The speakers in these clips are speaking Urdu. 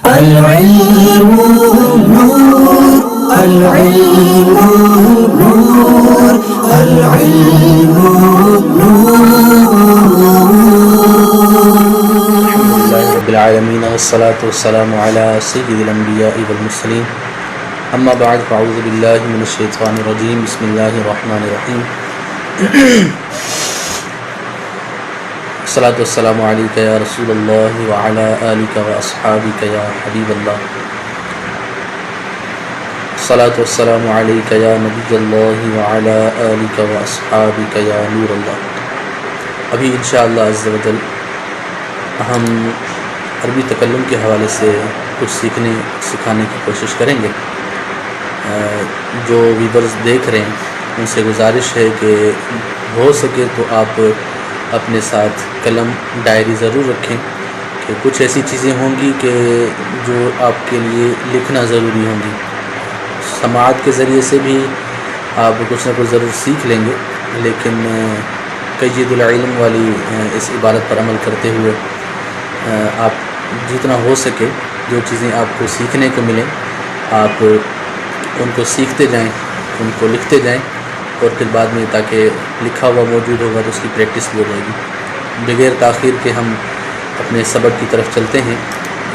العلم نور العلم نور العلم الحمد لله رب العالمين والصلاة والسلام على سيد الأنبياء والمرسلين أما بعد فأعوذ بالله من الشيطان الرجيم بسم الله الرحمن الرحيم الصلاة والسلام عليك يا رسول الله وعلى آلك وأصحابك يا حبيب الله الصلاة والسلام عليك يا نبي الله وعلى آلك وأصحابك يا نور الله. ابھی انشاءاللہ عز و جل ہم عربی تکلم کے حوالے سے کچھ سکھانے کی کوشش کریں گے. جو ویورز دیکھ رہے ہیں ان سے گزارش ہے کہ ہو سکے تو آپ اپنے ساتھ قلم ڈائری ضرور رکھیں کہ کچھ ایسی چیزیں ہوں گی کہ جو آپ کے لیے لکھنا ضروری ہوں گی. سماعت کے ذریعے سے بھی آپ کچھ نہ کچھ ضرور سیکھ لیں گے، لیکن قید العلم والی اس عبارت پر عمل کرتے ہوئے آپ جتنا ہو سکے جو چیزیں آپ کو سیکھنے کو ملیں آپ ان کو سیکھتے جائیں، ان کو لکھتے جائیں، اور پھر بعد میں تاکہ لکھا ہوا موجود ہوگا تو اس کی پریکٹس بھی ہو جائے گی. بغیر تاخیر کے ہم اپنے سبق کی طرف چلتے ہیں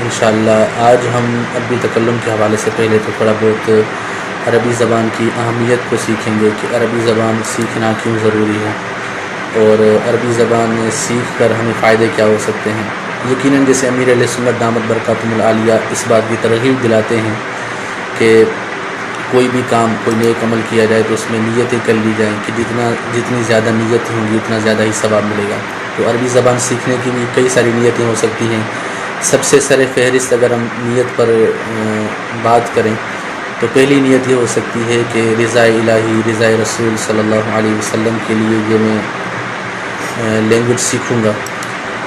انشاءاللہ. آج ہم عربی تکلم کے حوالے سے پہلے تو تھوڑا بہت عربی زبان کی اہمیت کو سیکھیں گے کہ عربی زبان سیکھنا کیوں ضروری ہے اور عربی زبان سیکھ کر ہمیں فائدے کیا ہو سکتے ہیں. یقیناً جیسے امیر علیہ سنت دامت برکاتہم العالیہ اس بات کی ترغیب دلاتے ہیں کہ کوئی بھی کام کوئی نیک عمل کیا جائے تو اس میں نیتیں کر لی جائیں کہ جتنی زیادہ نیت ہوں گی اتنا زیادہ ہی ثواب ملے گا. تو عربی زبان سیکھنے کی بھی کئی ساری نیتیں ہو سکتی ہیں. سب سے سر فہرست اگر ہم نیت پر بات کریں تو پہلی نیت یہ ہو سکتی ہے کہ رضا الہی رضا رسول صلی اللہ علیہ وسلم کے لیے یہ میں لینگویج سیکھوں گا،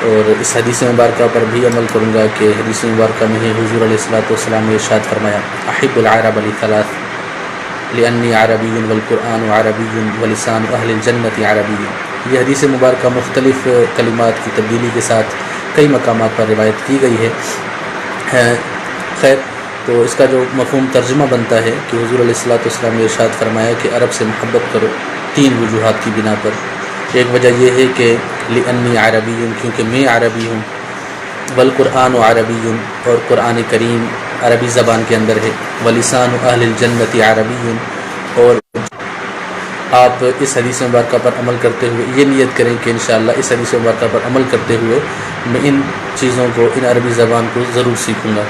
اور اس حدیث مبارکہ پر بھی عمل کروں گا کہ حدیث مبارکہ میں ہے حضور علیہ الصلوۃ نے ارشاد فرمایا احب العرب لثلاث لأنی عربی والقرآن عربی ولسان اہل الجنت عربی. یہ حدیث مبارکہ مختلف کلمات کی تبدیلی کے ساتھ کئی مقامات پر روایت کی گئی ہے. خیر، تو اس کا جو مفہوم ترجمہ بنتا ہے کہ حضور علیہ الصلوۃ نے ارشاد فرمایا کہ عرب سے محبت کرو تین وجوہات کی بنا پر. ایک وجہ یہ ہے کہ لأنی عربی کیونکہ میں عربی ہوں، والقرآن عربی اور قرآن کریم عربی زبان کے اندر ہے، ولسان اہل الجنت عربی اور آپ اس حدیث مبارکہ پر عمل کرتے ہوئے یہ نیت کریں کہ انشاءاللہ اس حدیث مبارکہ پر عمل کرتے ہوئے میں ان چیزوں کو ان عربی زبان کو ضرور سیکھوں گا،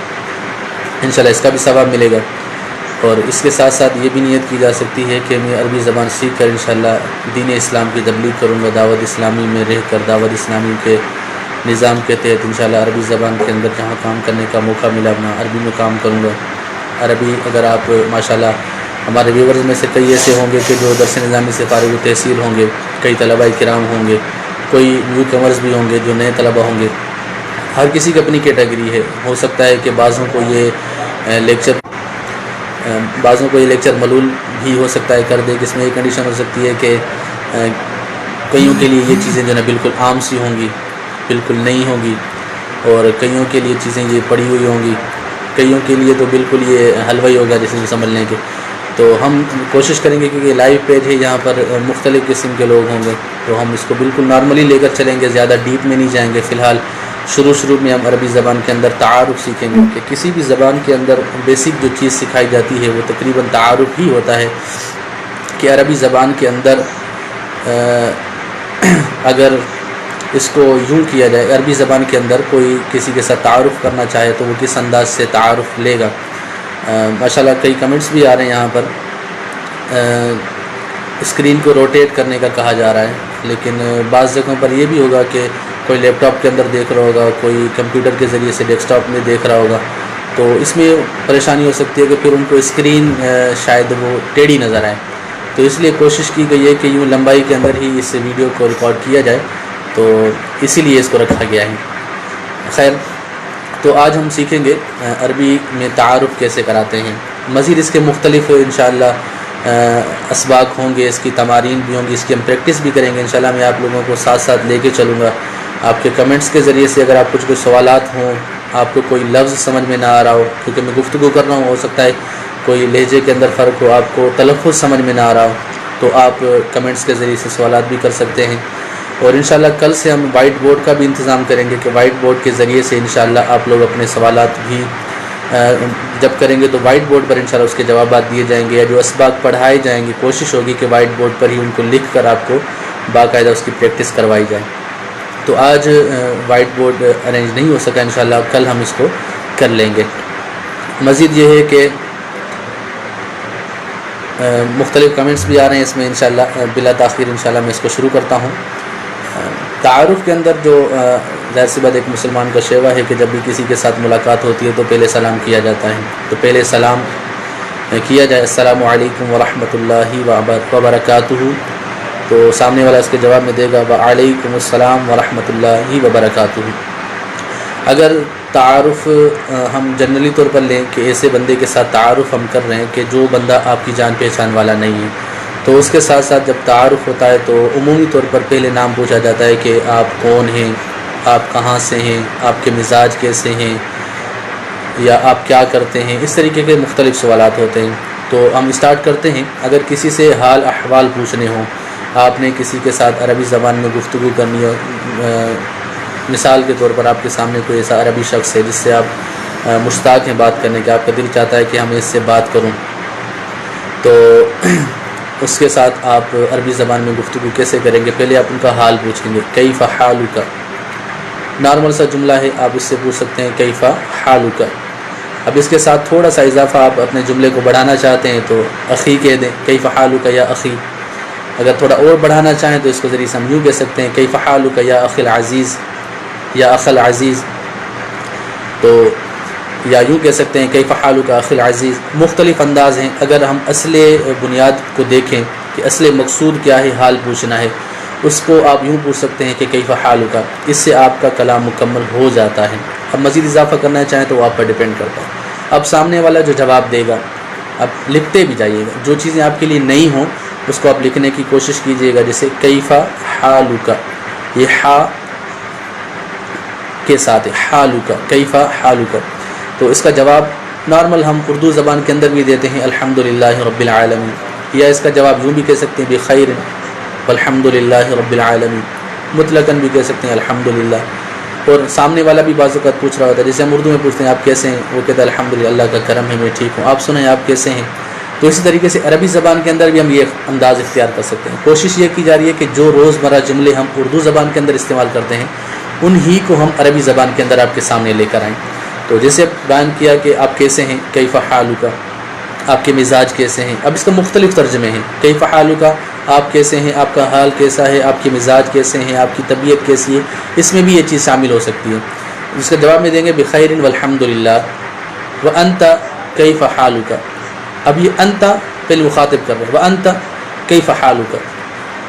انشاءاللہ اس کا بھی ثواب ملے گا. اور اس کے ساتھ ساتھ یہ بھی نیت کی جا سکتی ہے کہ میں عربی زبان سیکھ کر انشاءاللہ دین اسلام کی تبلیغ کروں گا، دعوت اسلامی میں رہ کر دعوت اسلامی کے نظام کے تحت انشاءاللہ عربی زبان کے اندر جہاں کام کرنے کا موقع ملا میں عربی میں کام کروں گا. عربی اگر آپ ماشاءاللہ ہمارے ویورز میں سے کئی ایسے ہوں گے کہ جو درس نظامی سے فارغ التحصیل ہوں گے، کئی طلباء کرام ہوں گے، کوئی نیو کمرز بھی ہوں گے جو نئے طلباء ہوں گے. ہر کسی کی اپنی کیٹیگری ہے. ہو سکتا ہے کہ بعضوں کو یہ لیکچر ملول بھی ہو سکتا ہے کر دے، جس میں یہ کنڈیشن ہو سکتی ہے کہ کئیوں کے لیے یہ چیزیں جو ہے بالکل عام سی ہوں گی، بالکل نئی ہوں گی، اور کئیوں کے لیے چیزیں یہ پڑھی ہوئی ہوں گی، کئیوں کے لیے تو بالکل یہ حلوہ ہی ہوگا جیسے سمجھ لیں کہ. تو ہم کوشش کریں گے کیونکہ لائیو پیج ہے یہاں پر مختلف قسم کے لوگ ہوں گے تو ہم اس کو بالکل نارملی لے کر چلیں گے، زیادہ ڈیپ میں نہیں جائیں گے. فی الحال شروع میں ہم عربی زبان کے اندر تعارف سیکھیں گے کہ کسی بھی زبان کے اندر بیسک جو چیز سکھائی جاتی ہے وہ تقریباً تعارف ہی ہوتا ہے کہ عربی زبان کے اندر اگر اس کو یوں کیا جائے عربی زبان کے اندر کوئی کسی کے ساتھ تعارف کرنا چاہے تو وہ کس انداز سے تعارف لے گا. ماشاءاللہ کئی کمنٹس بھی آ رہے ہیں یہاں پر. اسکرین کو روٹیٹ کرنے کا کہا جا رہا ہے، لیکن بعض جگہوں پر یہ بھی ہوگا کہ کوئی لیپ ٹاپ کے اندر دیکھ رہا ہوگا، کوئی کمپیوٹر کے ذریعے سے ڈیسک ٹاپ میں دیکھ رہا ہوگا، تو اس میں پریشانی ہو سکتی ہے کہ پھر ان کو اسکرین شاید وہ ٹیڑھی نظر آئے. تو اس لیے کوشش کی گئی ہے کہ یوں لمبائی کے اندر ہی اس ویڈیو کو ریکارڈ کیا جائے، تو اسی لیے اس کو رکھا گیا ہے. خیر، تو آج ہم سیکھیں گے عربی میں تعارف کیسے کراتے ہیں. مزید اس کے مختلف انشاءاللہ اسباق ہوں گے، اس کی تمارین بھی ہوں گی، اس کی ہم پریکٹس بھی کریں گے انشاءاللہ. میں آپ لوگوں کو ساتھ ساتھ لے کے چلوں گا. آپ کے کمنٹس کے ذریعے سے اگر آپ کچھ سوالات ہوں آپ کو کوئی لفظ سمجھ میں نہ آ رہا ہو، کیونکہ میں گفتگو کر رہا ہوں، ہو سکتا ہے کوئی لہجے کے اندر فرق ہو، آپ کو تلفظ سمجھ میں نہ آ رہا ہو، تو آپ کمنٹس کے ذریعے سے سوالات بھی کر سکتے ہیں۔ اور انشاءاللہ کل سے ہم وائٹ بورڈ کا بھی انتظام کریں گے کہ وائٹ بورڈ کے ذریعے سے انشاءاللہ آپ لوگ اپنے سوالات بھی جب کریں گے تو وائٹ بورڈ پر انشاءاللہ اس کے جوابات دیے جائیں گے، یا جو اسباق پڑھائے جائیں گے کوشش ہوگی کہ وائٹ بورڈ پر ہی ان کو لکھ کر آپ کو باقاعدہ اس کی پریکٹس کروائی جائے۔ تو آج وائٹ بورڈ ارینج نہیں ہو سکا، انشاءاللہ کل ہم اس کو کر لیں گے۔ مزید یہ ہے کہ مختلف کمنٹس بھی آ رہے ہیں اس میں، انشاءاللہ بلا تاخیر انشاءاللہ میں اس کو شروع کرتا ہوں۔ تعارف کے اندر جو ظاہر سی بات ایک مسلمان کا شیوا ہے کہ جب بھی کسی کے ساتھ ملاقات ہوتی ہے تو پہلے سلام کیا جاتا ہے، تو پہلے سلام کیا جائے، السلام علیکم ورحمۃ اللہ وبرکاتہ، تو سامنے والا اس کے جواب میں دے گا وعلیکم السلام ورحمۃ اللہ وبرکاتہ۔ اگر تعارف ہم جنرلی طور پر لیں کہ ایسے بندے کے ساتھ تعارف ہم کر رہے ہیں کہ جو بندہ آپ کی جان پہچان والا نہیں ہے، تو اس کے ساتھ ساتھ جب تعارف ہوتا ہے تو عمومی طور پر پہلے نام پوچھا جاتا ہے کہ آپ کون ہیں، آپ کہاں سے ہیں، آپ کے مزاج کیسے ہیں، یا آپ کیا کرتے ہیں، اس طریقے کے مختلف سوالات ہوتے ہیں۔ تو ہم اسٹارٹ کرتے ہیں۔ اگر کسی سے حال احوال پوچھنے ہوں، آپ نے کسی کے ساتھ عربی زبان میں گفتگو کرنی ہو، مثال کے طور پر آپ کے سامنے کوئی ایسا عربی شخص ہے جس سے آپ مشتاق ہیں بات کرنے کے، آپ کا دل چاہتا ہے کہ ہم اس سے بات کروں، تو اس کے ساتھ آپ عربی زبان میں گفتگو کیسے کریں گے؟ پہلے آپ ان کا حال پوچھیں گے، کیف حالک، نارمل سا جملہ ہے، آپ اس سے پوچھ سکتے ہیں کیف حالک۔ اب اس کے ساتھ تھوڑا سا اضافہ آپ اپنے جملے کو بڑھانا چاہتے ہیں تو اخی کہہ دیں، کیف حالک یا اخی۔ اگر تھوڑا اور بڑھانا چاہیں تو اس کو ذریعے سے ہم یوں کہہ سکتے ہیں کیف حالک یا اخی العزیز یا اخ العزیز، تو یا یوں کہہ سکتے ہیں کیف حالک اخی العزیز۔ مختلف انداز ہیں۔ اگر ہم اصل بنیاد کو دیکھیں کہ اصل مقصود کیا ہے، حال پوچھنا ہے، اس کو آپ یوں پوچھ سکتے ہیں کہ کیف حالک، اس سے آپ کا کلام مکمل ہو جاتا ہے۔ اب مزید اضافہ کرنا چاہیں تو وہ آپ پر ڈیپینڈ کرتا ہے۔ اب سامنے والا جو جواب دے گا، اب لکھتے بھی جائیے گا، جو چیزیں آپ کے لیے نہیں ہوں اس کو آپ لکھنے کی کوشش کیجیے گا، جیسے کیف حالک، یہ حا کے ساتھ ہے، حالک، کیف حالک، تو اس کا جواب نارمل ہم اردو زبان کے اندر بھی دیتے ہیں الحمدللہ رب العالمین، یا اس کا جواب یوں بھی کہہ سکتے ہیں بخیر والحمدللہ رب العالمین، مطلقاً بھی کہہ سکتے ہیں الحمدللہ۔ اور سامنے والا بھی بعض اوقات پوچھ رہا ہوتا ہے، جیسے ہم اردو میں پوچھتے ہیں آپ کیسے ہیں، وہ کہتا ہے الحمدللہ اللہ کا کرم ہے میں ٹھیک ہوں، آپ سنیں آپ کیسے ہیں۔ تو اسی طریقے سے عربی زبان کے اندر بھی ہم یہ انداز اختیار کر سکتے ہیں۔ کوشش یہ کی جا رہی ہے کہ جو روزمرہ جملے ہم اردو زبان کے اندر استعمال کرتے ہیں انہی کو ہم عربی زبان کے اندر آپ کے سامنے لے کر آئیں۔ تو جیسے بیان کیا کہ آپ کیسے ہیں، کیف حالک، آپ کے مزاج کیسے ہیں۔ اب اس کا مختلف ترجمے ہیں، کیف حالک آپ کیسے ہیں، آپ کا حال کیسا ہے، آپ کے مزاج کیسے ہیں، آپ کی طبیعت کیسی ہے، اس میں بھی یہ چیز شامل ہو سکتی ہے۔ اس کا جواب میں دیں گے بخیر والحمدللہ، وانت کیف حالک۔ اب یہ انت پہلے مخاطب کر رہے ہیں، وانت کیف حالک،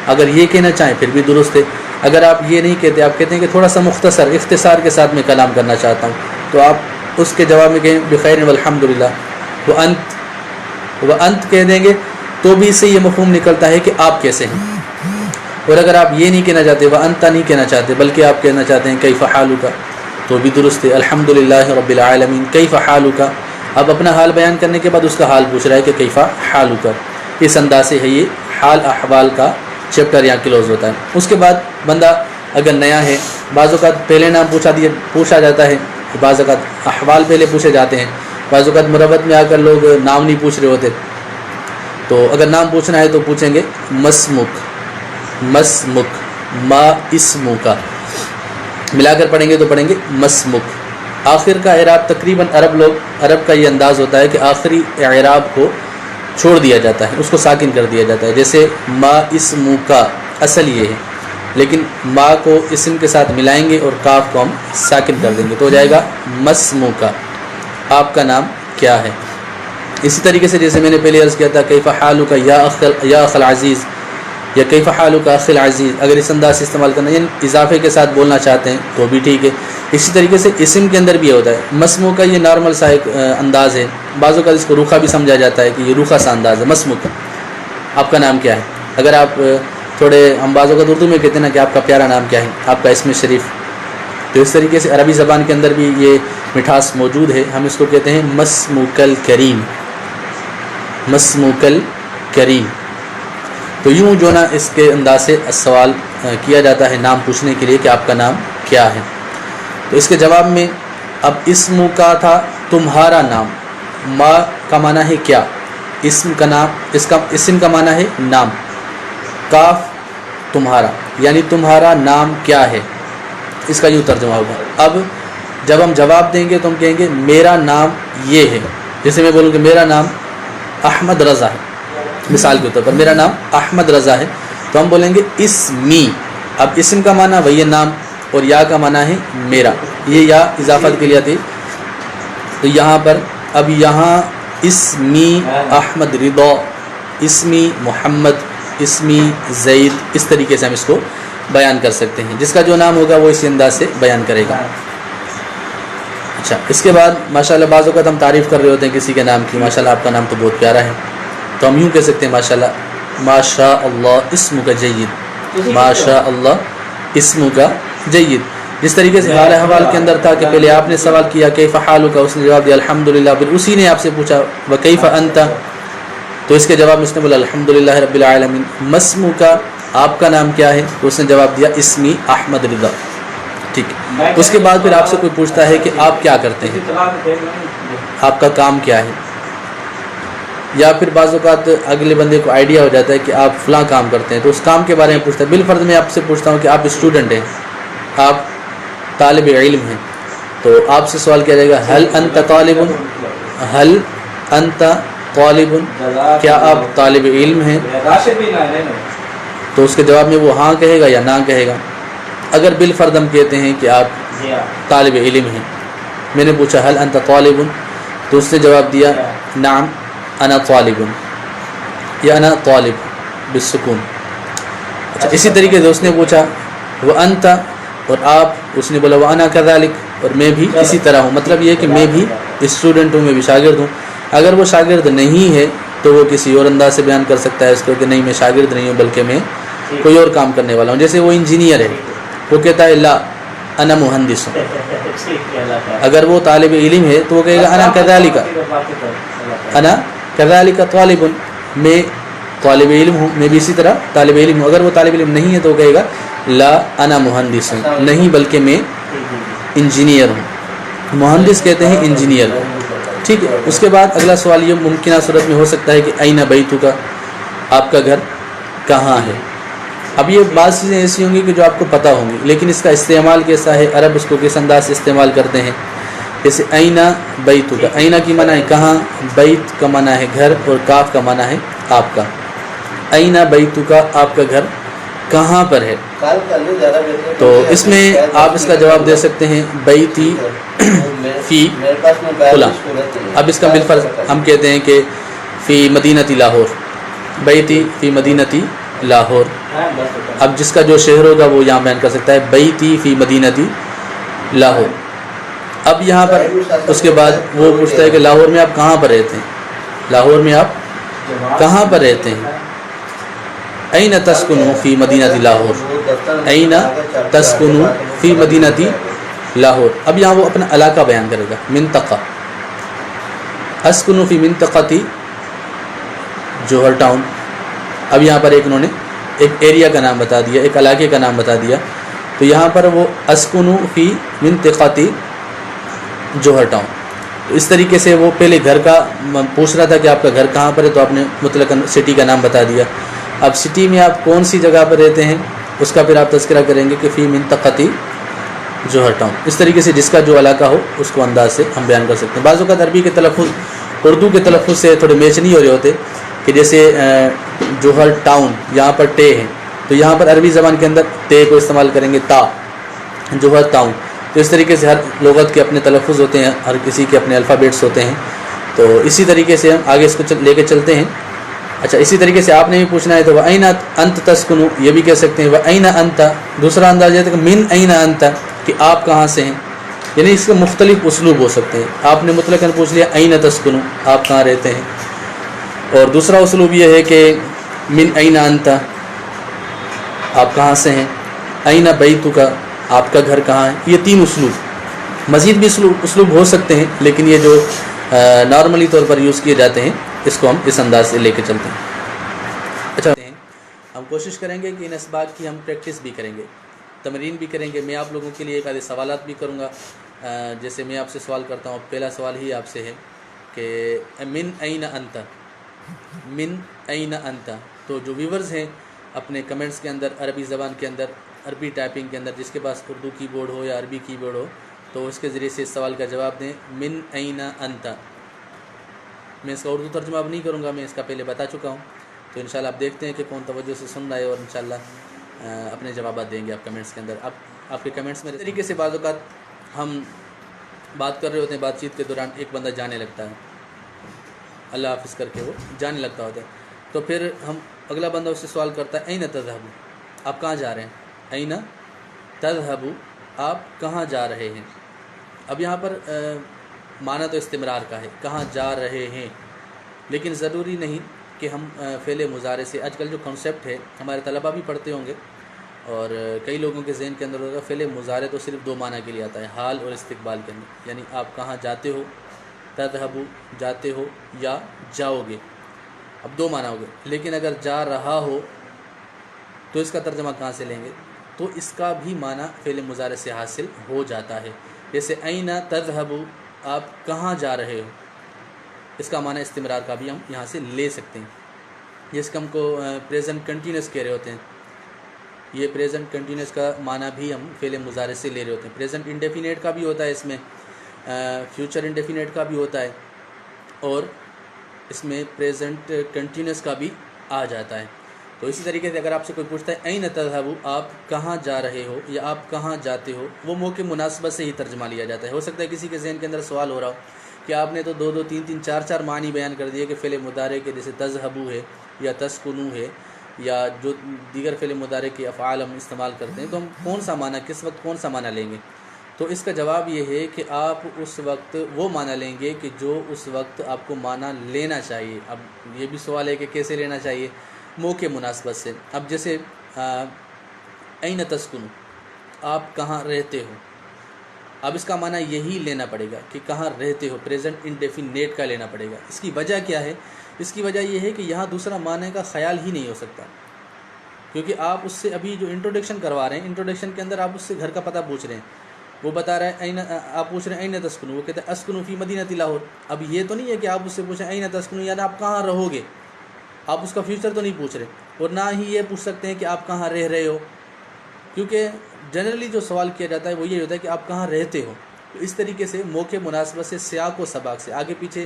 اگر یہ کہنا چاہیں پھر بھی درست ہے۔ اگر آپ یہ نہیں کہتے، آپ کہتے ہیں کہ تھوڑا سا مختصر اختصار کے ساتھ میں کلام کرنا چاہتا ہوں، تو آپ اس کے جواب میں کہیں بخیر والحمدللہ، وانت کہہ دیں گے تو بھی اس سے یہ مفہوم نکلتا ہے کہ آپ کیسے ہیں۔ اور اگر آپ یہ نہیں کہنا چاہتے، وانت نہیں کہنا چاہتے، بلکہ آپ کہنا چاہتے ہیں کیف حالک، تو بھی درست ہے، الحمدللہ رب العالمین کیف حالک۔ اب اپنا حال بیان کرنے کے بعد اس کا حال پوچھ رہا ہے کہ کیف حالک، اس انداز سے ہے یہ حال احوال کا چیپٹر یہاں کلوز ہوتا ہے۔ اس کے بعد بندہ اگر نیا ہے، بعض اوقات پہلے نام پوچھا جاتا ہے، بعض اوقات احوال پہلے پوچھے جاتے ہیں، بعض اوقات مروت میں آ کر لوگ نام نہیں پوچھ رہے ہوتے، تو اگر نام پوچھنا ہے تو پوچھیں گے مسمک، ما اسمک، ملا کر پڑھیں گے تو پڑھیں گے مسمک۔ آخر کا اعراب تقریباً عرب کا یہ انداز ہوتا ہے کہ آخری اعراب کو چھوڑ دیا جاتا ہے، اس کو ساکن کر دیا جاتا ہے، جیسے ما اسمک اصل یہ ہے، لیکن ما کو اسم کے ساتھ ملائیں گے اور کاف کو ہم ساکن کر دیں گے تو ہو جائے گا مسمک، آپ کا نام کیا ہے۔ اسی طریقے سے جیسے میں نے پہلے عرض کیا تھا کیف حالک یا اخ العزیز یا کیف حالک اخ العزیز، اگر اس انداز سے استعمال کرنا یعنی اضافے کے ساتھ بولنا چاہتے ہیں تو بھی ٹھیک ہے۔ اسی طریقے سے اسم کے اندر بھی یہ ہوتا ہے، مسمو کا یہ نارمل سا ایک انداز ہے، بعضوں کا اس کو روکھا بھی سمجھا جاتا ہے کہ یہ روکھا سا انداز ہے، مسمک آپ کا نام کیا ہے۔ اگر آپ تھوڑے ہم بعضوں کا اردو میں کہتے ہیں نا کہ آپ کا پیارا نام کیا ہے، آپ کا اسم شریف، تو اس طریقے سے عربی زبان کے اندر بھی یہ مٹھاس موجود ہے. ہم اس کو کہتے ہیں مسمک الکریم، مسمک الکریم. تو یوں جو نا اس کے انداز سے سوال کیا جاتا ہے نام پوچھنے کے لیے کہ آپ کا نام کیا ہے. تو اس کے جواب میں اب اسم کا تھا تمہارا نام، ما کا معنی ہے کیا، اسم کا نام، اسم کا معنی ہے نام، کاف تمہارا یعنی تمہارا نام کیا ہے، اس کا یوں ترجمہ ہوگا. اب جب ہم جواب دیں گے تو ہم کہیں گے میرا نام یہ ہے. جیسے میں بولوں کہ میرا نام احمد رضا ہے، مثال کے طور پر میرا نام احمد رضا ہے، تو ہم بولیں گے اسمی. اب اسم کا معنی وہی نام اور یا کا معنی ہے میرا، یہ یا اضافت کے لیے تھی. تو یہاں پر اب یہاں اسمی احمد رضا، اسمی محمد، اسمی زید، اس طریقے سے ہم اس کو بیان کر سکتے ہیں. جس کا جو نام ہوگا وہ اسی انداز سے بیان کرے گا. اچھا، اس کے بعد ماشاءاللہ بعض اوقات ہم تعریف کر رہے ہوتے ہیں کسی کے نام کی، ماشاءاللہ آپ کا نام تو بہت پیارا ہے، تو ہم یوں کہہ سکتے ہیں ماشاءاللہ ماشاء اللہ اسم کا جید، ماشاء اللہ اسم کا جید. جس طریقے سے حال احوال کے اندر تھا کہ پہلے آپ نے سوال کیا کیف حالک، اس نے جواب دیا الحمدللہ، پھر اسی نے آپ سے پوچھا وکیف انت، تو اس کے جواب میں اس نے بولا الحمدللہ رب العالمین. مسمو کا آپ کا نام کیا ہے، تو اس نے جواب دیا اسمی احمد رضا. ٹھیک ہے. اس کے بعد پھر آپ سے کوئی پوچھتا ہے کہ آپ کیا کرتے ہیں، آپ کا کام کیا ہے، یا پھر بعض اوقات اگلے بندے کو آئیڈیا ہو جاتا ہے کہ آپ فلاں کام کرتے ہیں تو اس کام کے بارے میں پوچھتا ہے. بالفرض میں آپ سے پوچھتا ہوں کہ آپ اسٹوڈنٹ ہیں، آپ طالب علم ہیں، تو آپ سے سوال کیا جائے گا حل انت طالب، حل انت طالب، کیا آپ طالب علم ہیں، تو اس کے جواب میں وہ ہاں کہے گا یا نہ کہے گا. اگر بالفرض ہم کہتے ہیں کہ آپ طالب علم ہیں، میں نے پوچھا حل انت طالب، تو اس نے جواب دیا نعم انا طالب یا انا طالب بالسکون. اچھا، اسی طریقے سے اس نے پوچھا وہ انت اور آپ، اس نے بولا وہ انا کذالک، اور میں بھی اسی طرح ہوں. مطلب یہ کہ میں بھی اسٹوڈنٹ ہوں، میں بھی شاگرد ہوں. اگر وہ شاگرد نہیں ہے تو وہ کسی اور انداز سے بیان کر سکتا ہے اس کو کہ نہیں میں شاگرد نہیں ہوں بلکہ میں کوئی اور کام کرنے والا ہوں. جیسے وہ انجینئر ہے، وہ کہتا ہے لا انا مہندس ہوں. اگر وہ طالب علم ہے تو وہ کہے گا انا کذالک، انا کذالک طالب، میں طالب علم ہوں، میں بھی اسی طرح طالب علم ہوں. اگر وہ طالب علم نہیں ہے تو وہ کہے گا لا انا مہندس ہوں، نہیں بلکہ میں انجینئر ہوں. مہندس کہتے ہیں انجینئر. ٹھیک ہے. اس کے بعد اگلا سوال یہ ممکنہ صورت میں ہو سکتا ہے کہ این بیتک، آپ کا گھر کہاں ہے. اب یہ بعض چیزیں ایسی ہوں گی کہ جو آپ کو پتہ ہوں گی، لیکن اس کا استعمال کیسا ہے، عرب اس کو کس انداز سے استعمال کرتے ہیں. جیسے این بیتک، این کی معنی ہے کہاں، بیت کا معنی ہے گھر، اور کاف کا معنی ہے آپ کا. این بیتک، آپ کا گھر کہاں پر ہے. تو اس میں آپ اس کا جواب دے سکتے ہیں بیتی فی فلاں. اب اس کا بالفرض ہم کہتے ہیں کہ فی مدینتی لاہور، بیتی فی مدینتی لاہور. اب جس کا جو شہر ہوگا وہ یہاں بیان کر سکتا ہے بیتی فی مدینتی لاہور. اب یہاں پر اس کے بعد وہ پوچھتا ہے کہ لاہور میں آپ کہاں پر رہتے ہیں، لاہور میں آپ کہاں پر رہتے ہیں. این تسکنو فی مدینتی لاہور، این تسکنو فی مدینتی لاہور. اب یہاں وہ اپنا علاقہ بیان کرے گا، منطقہ. اسکنو فی منطقتی جوہر ٹاؤن. اب یہاں پر انہوں نے ایک ایریا کا نام بتا دیا، ایک علاقے کا نام بتا دیا. تو یہاں پر وہ اسکنو فی منطقتی جوہر ٹاؤن. تو اس طریقے سے وہ پہلے گھر کا پوچھ رہا تھا کہ آپ کا گھر کہاں پر ہے، تو آپ نے مطلق سٹی کا نام بتا دیا. اب سٹی میں آپ کون سی جگہ پر رہتے ہیں اس کا پھر آپ تذکرہ کریں گے کہ فی منطقتی جوہر ٹاؤن. اس طریقے سے جس کا جو علاقہ ہو اس کو انداز سے ہم بیان کر سکتے ہیں. بعض اوقات عربی کے تلفظ اردو کے تلفظ سے تھوڑے میچ نہیں ہو رہے ہوتے، کہ جیسے جوہر ٹاؤن یہاں پر ٹے ہے، تو یہاں پر عربی زبان کے اندر ٹے کو استعمال کریں گے تا، جوہر ٹاؤن. تو اس طریقے سے ہر لغت کے اپنے تلفظ ہوتے ہیں، ہر کسی کے اپنے الفابیٹس ہوتے ہیں. تو اسی طریقے سے ہم آگے اس کو لے کے چلتے ہیں. اچھا، اسی طریقے سے آپ نے بھی پوچھنا ہے تو وَأَيْنَ أَنْتَ تَسْكُنُ، یہ بھی کہہ سکتے ہیں وَأَيْنَ أَنْتَ. دوسرا انداز یہ ہے کہ مِنْ أَيْنَ أَنْتَ، کہ آپ کہاں سے ہیں. یعنی اس کے مختلف اسلوب ہو سکتے ہیں. آپ نے مطلقاً پوچھ لیا أَيْنَ تَسْكُنُ، آپ کہاں رہتے ہیں. اور دوسرا اسلوب یہ ہے کہ مِنْ أَيْنَ أَنْتَ، آپ کہاں سے ہیں. أَيْنَ بَيْتُكَ، آپ کا گھر کہاں ہے. یہ 3 اسلوب، مزید بھی اسلوب ہو سکتے ہیں، لیکن یہ جو نارملی طور پر یوز کیے جاتے ہیں اس کو ہم اس انداز سے لے کے چلتے ہیں. اچھا، ہم کوشش کریں گے کہ ان اسباق کی ہم پریکٹس بھی کریں گے، تمرین بھی کریں گے. میں آپ لوگوں کے لیے ایک آدھے سوالات بھی کروں گا. جیسے میں آپ سے سوال کرتا ہوں، پہلا سوال ہی آپ سے ہے کہ من این انت، من این انت. تو جو ویورز ہیں اپنے کمنٹس کے اندر عربی زبان کے اندر، عربی ٹائپنگ کے اندر، جس کے پاس اردو کی بورڈ ہو یا عربی کی بورڈ ہو، تو اس کے ذریعے سے اس سوال کا جواب دیں. من این انت. میں اس کا اردو ترجمہ اب نہیں کروں گا، میں اس کا پہلے بتا چکا ہوں. تو انشاءاللہ آپ دیکھتے ہیں کہ کون توجہ سے سن رہا ہے، اور انشاءاللہ اپنے جوابات دیں گے آپ کمنٹس کے اندر. اب آپ کے کمنٹس میں اس طریقے سے بعض اوقات ہم بات کر رہے ہوتے ہیں، بات چیت کے دوران ایک بندہ جانے لگتا ہے، اللہ حافظ کر کے وہ جانے لگتا ہوتا ہے. تو پھر ہم اگلا بندہ اس سے سوال کرتا ہے این تذهبو، آپ کہاں جا رہے ہیں؟ این تذهبو، آپ کہاں جا رہے ہیں. اب یہاں پر معنی تو استمرار کا ہے، کہاں جا رہے ہیں، لیکن ضروری نہیں کہ ہم فعل مضارع سے. آج کل جو کنسیپٹ ہے ہمارے طلباء بھی پڑھتے ہوں گے، اور کئی لوگوں کے ذہن کے اندر ہوگا فعل مضارع تو صرف 2 معنی کے لیے آتا ہے، حال اور استقبال کے اندر. یعنی آپ کہاں جاتے ہو، تذهبو جاتے ہو یا جاؤ گے. اب 2 معنی ہو گئے. لیکن اگر جا رہا ہو تو اس کا ترجمہ کہاں سے لیں گے؟ تو اس کا بھی معنی فعل مضارع سے حاصل ہو جاتا ہے. جیسے این تذهبو، آپ کہاں جا رہے ہو، اس کا معنی استمرار کا بھی ہم یہاں سے لے سکتے ہیں. جس کو ہم کو پریزنٹ کنٹینیوس کہہ رہے ہوتے ہیں، یہ پریزنٹ کنٹینیوس کا معنی بھی ہم فعل مضارع سے لے رہے ہوتے ہیں. پریزنٹ انڈیفینیٹ کا بھی ہوتا ہے اس میں، فیوچر انڈیفینیٹ کا بھی ہوتا ہے، اور اس میں پریزنٹ کنٹینیوس کا بھی آ جاتا ہے. تو اسی طریقے سے اگر آپ سے کوئی پوچھتا ہے این تذهبو، آپ کہاں جا رہے ہو یا آپ کہاں جاتے ہو، وہ موقع مناسبت سے ہی ترجمہ لیا جاتا ہے. ہو سکتا ہے کسی کے ذہن کے اندر سوال ہو رہا ہو کہ آپ نے تو 2 3 3 4 معنی بیان کر دیے کہ فعل مضارع کے، جیسے تذهبو ہے یا تسکنو ہے یا جو دیگر فعل مضارع کے افعال ہم استعمال کرتے ہیں، تو ہم کون سا معنی، کس وقت کون سا معنی لیں گے؟ تو اس کا جواب یہ ہے کہ آپ اس وقت وہ معنی لیں گے کہ جو اس وقت آپ کو معنی لینا چاہیے. اب یہ بھی سوال ہے کہ کیسے لینا چاہیے؟ موقع مناسبت سے. اب جیسے این تسکنو، آپ کہاں رہتے ہو. اب اس کا معنی یہی لینا پڑے گا کہ کہاں رہتے ہو، پریزنٹ انڈیفینیٹ کا لینا پڑے گا. اس کی وجہ کیا ہے؟ اس کی وجہ یہ ہے کہ یہاں دوسرا معنی کا خیال ہی نہیں ہو سکتا، کیونکہ آپ اس سے ابھی جو انٹروڈکشن کروا رہے ہیں، انٹروڈکشن کے اندر آپ اس سے گھر کا پتہ پوچھ رہے ہیں. وہ بتا رہا ہے این، آپ پوچھ رہے ہیں این تسکنو، وہ کہتے ہیں اسکنو فی مدینۃ لاہور. اب یہ تو نہیں ہے کہ آپ اس سے پوچھیں این تسکنو یعنی آپ کہاں رہو گے، آپ اس کا فیوچر تو نہیں پوچھ رہے. اور نہ ہی یہ پوچھ سکتے ہیں کہ آپ کہاں رہ رہے ہو، کیونکہ جنرلی جو سوال کیا جاتا ہے وہ یہ ہوتا ہے کہ آپ کہاں رہتے ہو. تو اس طریقے سے موقع مناسبت سے، سیاق و سباق سے، آگے پیچھے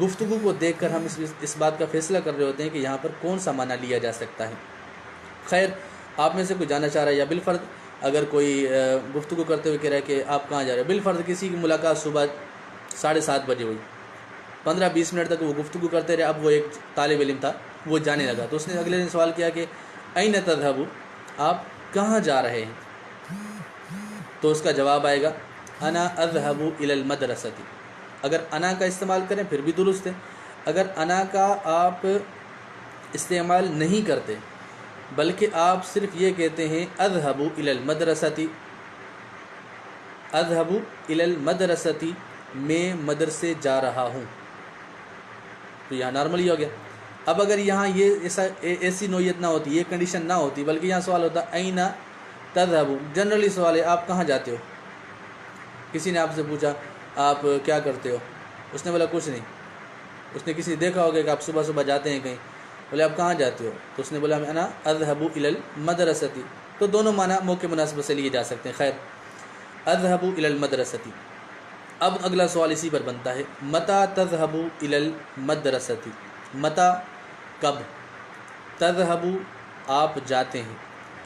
گفتگو کو دیکھ کر ہم اس بات کا فیصلہ کر رہے ہوتے ہیں کہ یہاں پر کون سا معنی لیا جا سکتا ہے. خیر، آپ میں سے کوئی جانا چاہ رہا ہے، یا بالفرض اگر کوئی گفتگو کرتے ہوئے کہہ رہا ہے کہ آپ کہاں جا رہے ہیں، بالفرض کسی کی ملاقات صبح 7:30 بجے ہوئی، 15-20 منٹ تک وہ گفتگو کرتے رہے. اب وہ ایک طالب علم تھا، وہ جانے لگا، تو اس نے اگلے دن سوال کیا کہ این تذهبو، آپ کہاں جا رہے ہیں. تو اس کا جواب آئے گا انا اذهب الى المدرسة. اگر انا کا استعمال کریں پھر بھی درست ہے. اگر انا کا آپ استعمال نہیں کرتے بلکہ آپ صرف یہ کہتے ہیں اذهب الى المدرسة، اذهب الى المدرسة، میں مدرسے جا رہا ہوں، تو یہاں نارملی ہو گیا. اب اگر یہاں یہ ایسی نوعیت نہ ہوتی، یہ کنڈیشن نہ ہوتی، بلکہ یہاں سوال ہوتا این تذهب، جنرلی سوال ہے آپ کہاں جاتے ہو. کسی نے آپ سے پوچھا آپ کیا کرتے ہو، اس نے بولا کچھ نہیں. اس نے کسی دیکھا ہوگا کہ آپ صبح صبح جاتے ہیں کہیں، بولے آپ کہاں جاتے ہو، تو اس نے بولا انا اذهب الى المدرسة. تو دونوں معنی موقع مناسبت سے لیے جا سکتے ہیں. خیر، اذهب الى المدرسة. اب اگلا سوال اسی پر بنتا ہے، متى تذهب الى المدرسة. متى کب، تذهب آپ جاتے ہیں،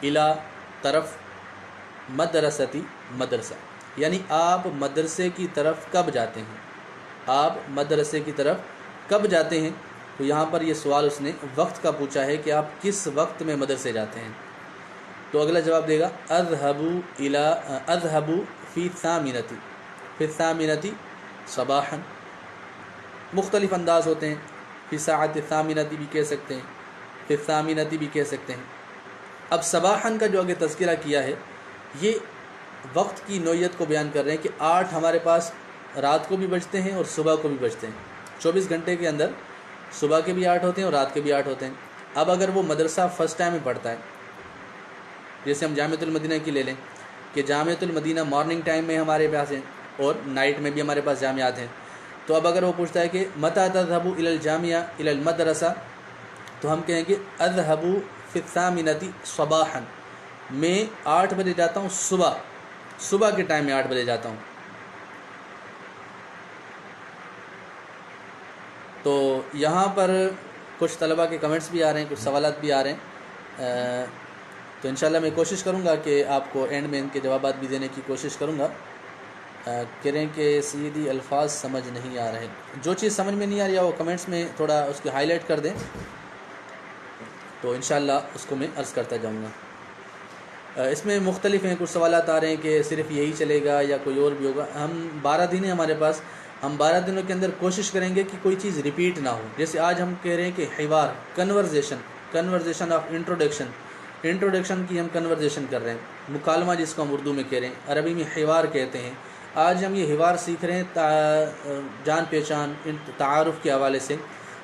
الى طرف، مدرستی مدرسہ، یعنی آپ مدرسے کی طرف کب جاتے ہیں، آپ مدرسے کی طرف کب جاتے ہیں. تو یہاں پر یہ سوال اس نے وقت کا پوچھا ہے کہ آپ کس وقت میں مدرسے جاتے ہیں. تو اگلا جواب دے گا اذهب فی الثامنة، فی الثامنة صباحا. مختلف انداز ہوتے ہیں، فی ساعت الثامنة بھی کہہ سکتے ہیں، فی الثامنة بھی کہہ سکتے ہیں. اب صباحاً کا جو آگے تذکرہ کیا ہے، یہ وقت کی نوعیت کو بیان کر رہے ہیں کہ 8 ہمارے پاس رات کو بھی بجتے ہیں اور صبح کو بھی بجتے ہیں۔ 24 گھنٹے کے اندر صبح کے بھی 8 ہوتے ہیں اور رات کے بھی 8 ہوتے ہیں۔ اب اگر وہ مدرسہ فرسٹ ٹائم میں پڑھتا ہے، جیسے ہم جامعۃ المدینہ کی لے لیں کہ جامعۃ المدینہ مارننگ ٹائم میں ہمارے پاس ہیں اور نائٹ میں بھی ہمارے پاس جامعات ہیں، تو اب اگر وہ پوچھتا ہے کہ متى تذهب الى الجامعہ الى المدرسہ، تو ہم کہیں گے اذهب في الثامنة صباحا، میں 8 بجے جاتا ہوں، صبح کے ٹائم میں 8 بجے جاتا ہوں۔ تو یہاں پر کچھ طلباء کے کمنٹس بھی آ رہے ہیں، کچھ سوالات بھی آ رہے ہیں، تو انشاءاللہ میں کوشش کروں گا کہ آپ کو اینڈ میں ان کے جوابات بھی دینے کی کوشش کروں گا۔ کہہ رہے ہیں کہ سیدھی الفاظ سمجھ نہیں آ رہے، جو چیز سمجھ میں نہیں آ رہی ہے وہ کمنٹس میں تھوڑا اس کی ہائی لائٹ کر دیں، تو انشاءاللہ اس کو میں عرض کرتا جاؤں گا۔ اس میں مختلف ہیں، کچھ سوالات آ رہے ہیں کہ صرف یہی چلے گا یا کوئی اور بھی ہوگا۔ ہم 12 دن ہیں ہمارے پاس، ہم 12 دنوں کے اندر کوشش کریں گے کہ کوئی چیز ریپیٹ نہ ہو۔ جیسے آج ہم کہہ رہے ہیں کہ حوار، کنورزیشن آف انٹروڈکشن کی ہم کنورزیشن کر رہے ہیں، مکالمہ جس کو ہم اردو میں کہہ رہے ہیں، عربی میں حوار کہتے ہیں۔ آج ہم یہ حوار سیکھ رہے ہیں جان پہچان، تعارف کے حوالے سے،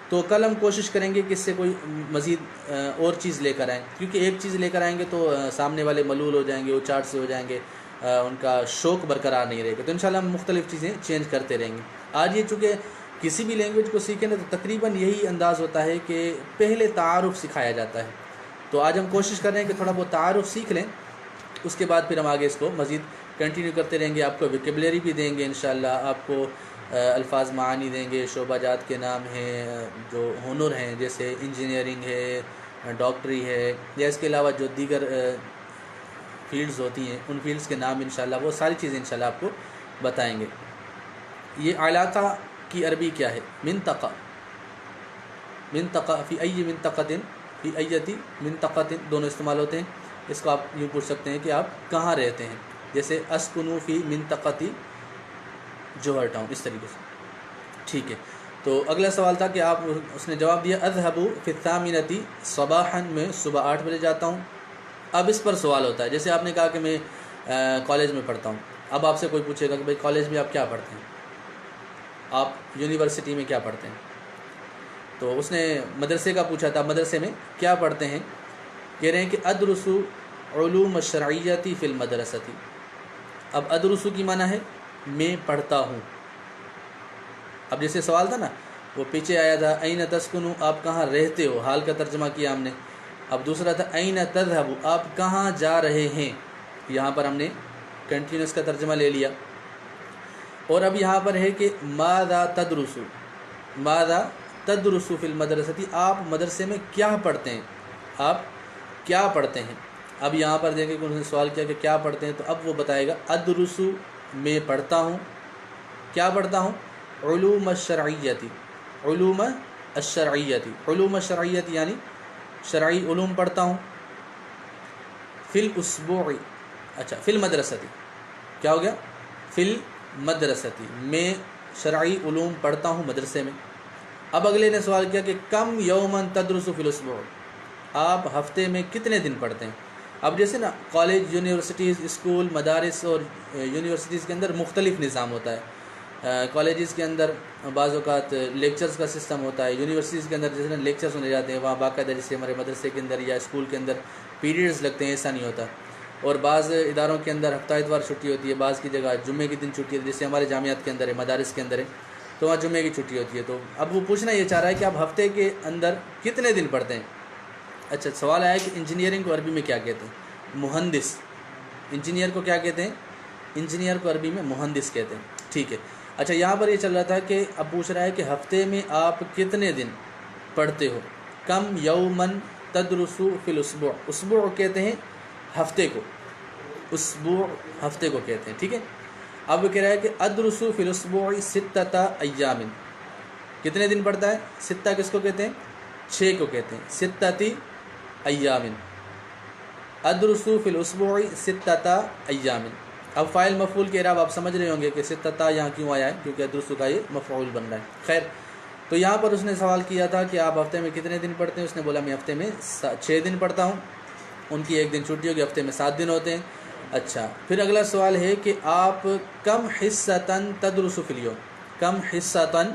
تو کل ہم کوشش کریں گے کہ اس سے کوئی مزید اور چیز لے کر آئیں، کیونکہ ایک چیز لے کر آئیں گے تو سامنے والے ملول ہو جائیں گے، وہ چاٹ سے ہو جائیں گے، ان کا شوق برقرار نہیں رہے گا۔ تو انشاءاللہ ہم مختلف چیزیں چینج کرتے رہیں گے۔ آج یہ چونکہ کسی بھی لینگویج کو سیکھیں نا تو تقریباً یہی انداز ہوتا ہے کہ پہلے تعارف سکھایا جاتا ہے، تو آج ہم کوشش کر رہے ہیں کہ تھوڑا بہت تعارف سیکھ لیں، اس کے بعد پھر ہم آگے اس کو مزید کنٹینیو کرتے رہیں گے۔ آپ کو ویکیبلری بھی دیں گے انشاءاللہ، آپ کو الفاظ معانی دیں گے، شعبہ جات کے نام ہیں، جو ہنر ہیں جیسے انجینئرنگ ہے، ڈاکٹری ہے، یا اس کے علاوہ جو دیگر فیلڈز ہوتی ہیں ان فیلڈز کے نام انشاءاللہ، وہ ساری چیزیں انشاءاللہ آپ کو بتائیں گے۔ یہ علاقہ کی عربی کیا ہے؟ منطقہ فی ای منطقۃ، فی ایتی منطقۃ دونوں استعمال ہوتے ہیں۔ اس کو آپ یوں پوچھ سکتے ہیں کہ آپ کہاں رہتے ہیں، جیسے اسکنو فی منطقتی جوہر ٹاؤن، اس طریقے سے، ٹھیک ہے۔ تو اگلا سوال تھا کہ اس نے جواب دیا اذهب فی الثامنة صباحا، میں صبح 8 بجے جاتا ہوں۔ اب اس پر سوال ہوتا ہے، جیسے آپ نے کہا کہ میں کالج میں پڑھتا ہوں، اب آپ سے کوئی پوچھے گا کہ بھائی کالج میں آپ کیا پڑھتے ہیں، آپ یونیورسٹی میں کیا پڑھتے ہیں، تو اس نے مدرسے کا پوچھا تھا، مدرسے میں کیا پڑھتے ہیں؟ کہہ رہے ہیں کہ ادرس علوم الشرعیۃ فی المدرسۃ۔ اب ادرسو کی معنی ہے میں پڑھتا ہوں۔ اب جیسے سوال تھا نا، وہ پیچھے آیا تھا این تسکنو، آپ کہاں رہتے ہو، حال کا ترجمہ کیا ہم نے۔ اب دوسرا تھا این تذهب، آپ کہاں جا رہے ہیں، یہاں پر ہم نے کنٹینیوس کا ترجمہ لے لیا۔ اور اب یہاں پر ہے کہ ماذا تدرس فی المدرسۃ، آپ مدرسے میں کیا پڑھتے ہیں، آپ کیا پڑھتے ہیں۔ اب یہاں پر دیکھیں کہ انہوں نے سوال کیا کہ کیا پڑھتے ہیں، تو اب وہ بتائے گا ادرس، میں پڑھتا ہوں، کیا پڑھتا ہوں، علوم الشرعیۃ، علوم الشرعیۃ یعنی شرعی علوم پڑھتا ہوں، فی الاسبوع، اچھا فی المدرسۃ، کیا ہو گیا، فی المدرسۃ، میں شرعی علوم پڑھتا ہوں مدرسے میں۔ اب اگلے نے سوال کیا کہ کم یومن تدرس فی الاسبوع، آپ ہفتے میں کتنے دن پڑھتے ہیں۔ اب جیسے نا کالج، یونیورسٹیز، اسکول، مدارس اور یونیورسٹیز کے اندر مختلف نظام ہوتا ہے۔ کالجز کے اندر بعض اوقات لیکچرز کا سسٹم ہوتا ہے، یونیورسٹیز کے اندر جیسے نا لیکچرز ہونے جاتے ہیں، وہاں باقاعدہ جیسے ہمارے مدرسے کے اندر یا اسکول کے اندر پیریڈز لگتے ہیں، ایسا نہیں ہوتا۔ اور بعض اداروں کے اندر ہفتہ اتوار چھٹی ہوتی ہے، بعض کی جگہ جمعے کے دن چھٹی ہوتی ہے، جیسے ہمارے جامعات کے اندر ہے، مدارس کے اندر ہے، تو وہاں جمعے کی چھٹی ہوتی ہے۔ تو اب وہ پوچھنا یہ چاہ رہا ہے کہ آپ ہفتے کے اندر کتنے دن پڑھتے ہیں۔ اچھا سوال آیا کہ انجینئرنگ کو عربی میں کیا کہتے ہیں، مہندس۔ انجینئر کو کیا کہتے ہیں، انجینئر کو عربی میں مہندس کہتے ہیں، ٹھیک ہے۔ اچھا یہاں پر یہ چل رہا تھا کہ اب پوچھ رہا ہے کہ ہفتے میں آپ کتنے دن پڑھتے ہو، کم یومن تدرس فی الاسبوع، اسبوع کہتے ہیں ہفتے کو، اسبوع ہفتے کو کہتے ہیں، ٹھیک ہے۔ اب وہ کہہ رہا ہے کہ ادرس فی الاسبوع 6 ایام، کتنے دن پڑھتا ہے، 6 کس کو کہتے ہیں، 6 کو کہتے ہیں، 6 ایام، ادرس فی الاسبوع 6 ایام۔ اب فاعل مفعول کے اعراب آپ سمجھ رہے ہوں گے کہ 6 یہاں کیوں آیا ہے، کیونکہ ادرس کا یہ مفعول بن رہا ہے۔ خیر، تو یہاں پر اس نے سوال کیا تھا کہ آپ ہفتے میں کتنے دن پڑھتے ہیں، اس نے بولا میں ہفتے میں 6 دن پڑھتا ہوں، ان کی ایک دن چھٹی ہوگی، ہفتے میں 7 دن ہوتے ہیں۔ اچھا، پھر اگلا سوال ہے کہ آپ کم حصتاً تدرس فی الیوم، کم حصتاً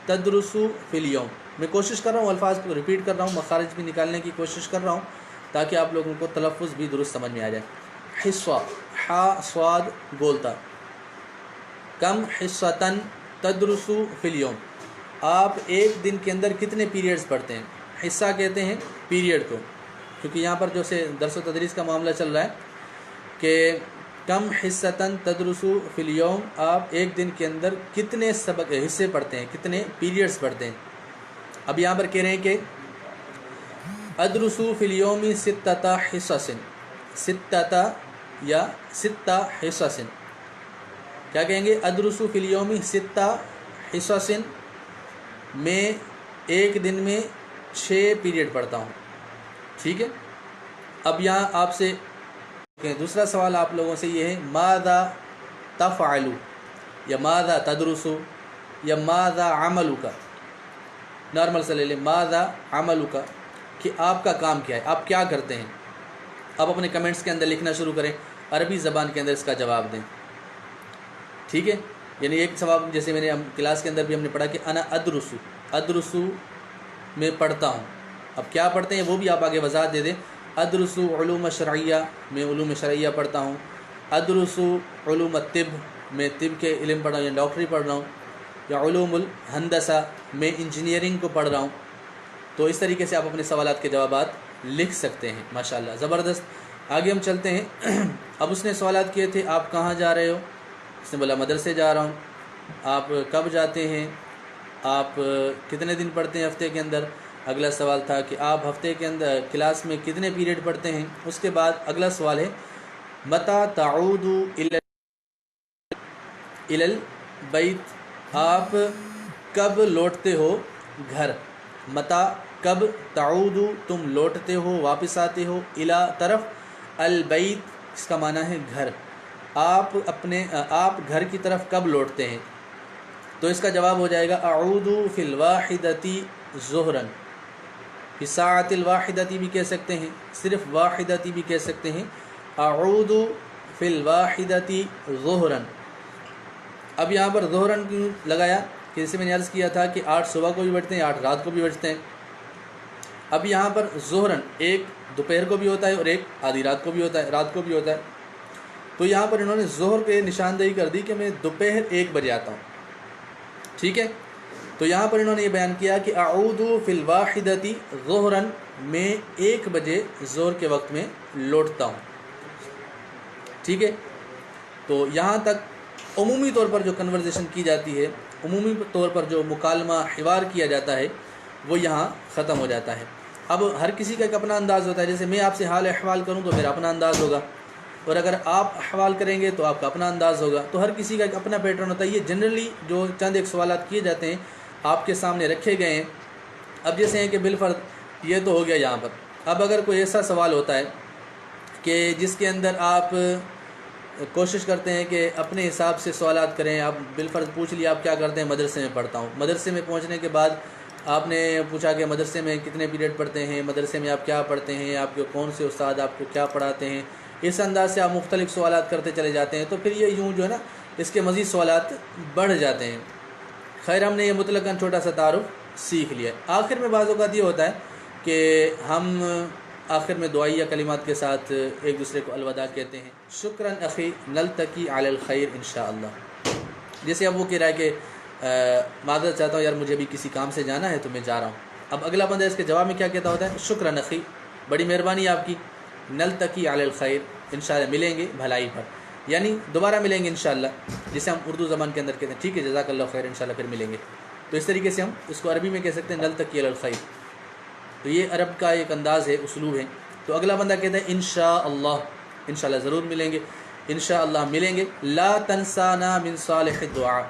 تدرس فی الیوم. میں کوشش کر رہا ہوں الفاظ کو ریپیٹ کر رہا ہوں، مخارج بھی نکالنے کی کوشش کر رہا ہوں تاکہ آپ لوگوں کو تلفظ بھی درست سمجھ میں آ جائے. حصہ، حا صاد گولتا. کم حصتاً تدرس فی الیوم، آپ ایک دن کے اندر کتنے پیریڈز پڑھتے ہیں؟ حصہ کہتے ہیں پیریڈ کو، کیونکہ یہاں پر جو سے درس و تدریس کا معاملہ چل رہا ہے کہ کم حصتاً تدرس فی الیوم، آپ ایک دن کے اندر کتنے سبق حصے پڑھتے ہیں، کتنے پیریڈز پڑھتے ہیں. اب یہاں پر کہہ رہے ہیں کہ ادرس فی الیوم ستۃ حصص، ستۃ یا ستہ حصص. کیا کہیں گے؟ ادرس فی الیوم ستہ حصص، میں ایک دن میں 6 پیریڈ پڑھتا ہوں. ٹھیک ہے. اب یہاں آپ سے دوسرا سوال آپ لوگوں سے یہ ہے ماذا تفعل یا ماذا تدرس یا ماذا عملک. نارمل سے لے لیں ماذا عملک، کہ آپ کا کام کیا ہے، آپ کیا کرتے ہیں. آپ اپنے کمنٹس کے اندر لکھنا شروع کریں، عربی زبان کے اندر اس کا جواب دیں. ٹھیک ہے. یعنی ایک سوال جیسے میں نے کلاس کے اندر بھی ہم نے پڑھا کہ انا ادرس میں پڑھتا ہوں. اب کیا پڑھتے ہیں وہ بھی آپ آگے وضاحت دے دیں. ادرس علوم شرعیہ، میں علوم شرعیہ پڑھتا ہوں. ادرس علوم الطب، میں طب کے علم پڑھ رہا ہوں یا ڈاکٹری پڑھ رہا ہوں. یا علوم الہندسہ، میں انجینئرنگ کو پڑھ رہا ہوں. تو اس طریقے سے آپ اپنے سوالات کے جوابات لکھ سکتے ہیں. ماشاءاللہ زبردست. آگے ہم چلتے ہیں. اب اس نے سوالات کیے تھے آپ کہاں جا رہے ہو؟ اس نے بولا مدرسے جا رہا ہوں. آپ کب جاتے ہیں؟ آپ کتنے دن پڑھتے ہیں ہفتے کے اندر؟ اگلا سوال تھا کہ آپ ہفتے کے اندر کلاس میں کتنے پیریڈ پڑھتے ہیں؟ اس کے بعد اگلا سوال ہے متی تعود الی البیت، آپ کب لوٹتے ہو گھر؟ متی، کب، تعود تم لوٹتے ہو، واپس آتے ہو، الی طرف، البیت اس کا معنی ہے گھر. آپ گھر کی طرف کب لوٹتے ہیں؟ تو اس کا جواب ہو جائے گا اعود فی الواحدۃ ظہرا. فی الساعۃ الواحدۃ بھی کہہ سکتے ہیں، صرف واحدۃ بھی کہہ سکتے ہیں. اعود فی الواحدۃ ظہرا. اب یہاں پر ظہرا کیوں لگایا؟ کہ جیسے میں نے عرض کیا تھا کہ 8 صبح کو بھی بچتے ہیں، 8 رات کو بھی بچتے ہیں. اب یہاں پر ظہرا ایک دوپہر کو بھی ہوتا ہے اور ایک آدھی رات کو بھی ہوتا ہے، رات کو بھی ہوتا ہے. تو یہاں پر انہوں نے ظہر کے نشاندہی کر دی کہ میں دوپہر 1 بجے آتا ہوں. ٹھیک ہے. تو یہاں پر انہوں نے یہ بیان کیا کہ اعود فی الواحدۃ ظہرا، میں 1 بجے ظہر کے وقت میں لوٹتا ہوں. ٹھیک ہے. تو یہاں تک عمومی طور پر جو کنورزیشن کی جاتی ہے، عمومی طور پر جو مکالمہ حوار کیا جاتا ہے وہ یہاں ختم ہو جاتا ہے. اب ہر کسی کا ایک اپنا انداز ہوتا ہے. جیسے میں آپ سے حال احوال کروں تو میرا اپنا انداز ہوگا، اور اگر آپ احوال کریں گے تو آپ کا اپنا انداز ہوگا. تو ہر کسی کا ایک اپنا پیٹرن ہوتا ہے. یہ جنرلی جو چند ایک سوالات کیے جاتے ہیں آپ کے سامنے رکھے گئے ہیں. اب جیسے ہیں کہ بالفرض یہ تو ہو گیا یہاں پر. اب اگر کوئی ایسا سوال ہوتا ہے کہ جس کے اندر آپ کوشش کرتے ہیں کہ اپنے حساب سے سوالات کریں، آپ بالفرض پوچھ لیا آپ کیا کرتے ہیں؟ مدرسے میں پڑھتا ہوں. مدرسے میں پہنچنے کے بعد آپ نے پوچھا کہ مدرسے میں کتنے پیریڈ پڑھتے ہیں، مدرسے میں آپ کیا پڑھتے ہیں، آپ کے کون سے استاد آپ کو کیا پڑھاتے ہیں. اس انداز سے آپ مختلف سوالات کرتے چلے جاتے ہیں. تو پھر یہ یوں جو ہے نا اس کے مزید سوالات بڑھ جاتے ہیں. خیر ہم نے یہ مطلقاً چھوٹا سا تعارف سیکھ لیا. آخر میں بعض اوقات یہ ہوتا ہے کہ ہم آخر میں دعائیہ کلمات کے ساتھ ایک دوسرے کو الوداع کہتے ہیں. شکراً اخی، نلتقی علی الخیر انشاءاللہ. جیسے اب وہ کہہ رہا ہے کہ معذرت چاہتا ہوں یار مجھے بھی کسی کام سے جانا ہے تو میں جا رہا ہوں. اب اگلا بندہ اس کے جواب میں کیا کہتا ہوتا ہے؟ شکراً اخی، بڑی مہربانی آپ کی. نلتقی علی الخیر، انشاءاللہ ملیں گے بھلائی پر، یعنی دوبارہ ملیں گے انشاءاللہ، جسے ہم اردو زبان کے اندر کہتے ہیں ٹھیک ہے جزاک اللہ خیر، انشاءاللہ پھر ملیں گے. تو اس طریقے سے ہم اس کو عربی میں کہہ سکتے ہیں نلتقی علی الخیر. تو یہ عرب کا ایک انداز ہے، اسلوب ہے. تو اگلا بندہ کہتا ہے انشاءاللہ، انشاءاللہ ضرور ملیں گے، انشاءاللہ ملیں گے. لا تنسانا من صالح الدعاء،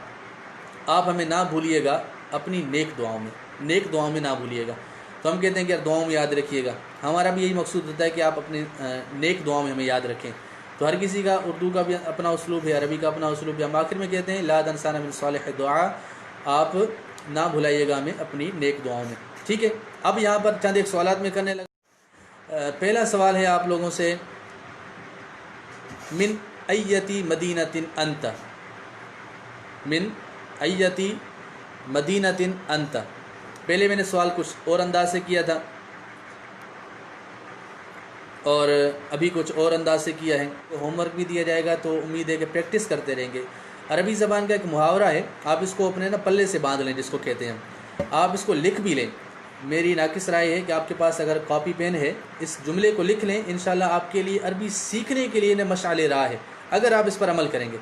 آپ ہمیں نہ بھولیے گا اپنی نیک دعاؤں میں، نیک دعاؤں میں نہ بھولیے گا. تو ہم کہتے ہیں کہ یار دعاؤں میں یاد رکھیے گا. ہمارا بھی یہی مقصود ہوتا ہے کہ آپ اپنے نیک دعاؤں میں ہمیں یاد رکھیں. تو ہر کسی کا اردو کا بھی اپنا اسلوب ہے، عربی کا اپنا اسلوب ہے. ہم آخر میں کہتے ہیں لا تنسانا من صالح الدعاء، آپ نہ بھلائیے گا ہمیں اپنی نیک دعاؤں میں. ٹھیک ہے. اب یہاں پر چند ایک سوالات میں کرنے لگا. پہلا سوال ہے آپ لوگوں سے، من ایتی مدینۃ انت، من ایتی مدینۃ انت۔ پہلے میں نے سوال کچھ اور انداز سے کیا تھا اور ابھی کچھ اور انداز سے کیا ہے۔ ہوم ورک بھی دیا جائے گا تو امید ہے کہ پریکٹس کرتے رہیں گے۔ عربی زبان کا ایک محاورہ ہے، آپ اس کو اپنے پلے سے باندھ لیں، جس کو کہتے ہیں آپ اس کو لکھ بھی لیں۔ میری ناقص رائے ہے کہ آپ کے پاس اگر کاپی پین ہے اس جملے کو لکھ لیں، انشاءاللہ آپ کے لیے عربی سیکھنے کے لیے مشعل راہ ہے اگر آپ اس پر عمل کریں گے۔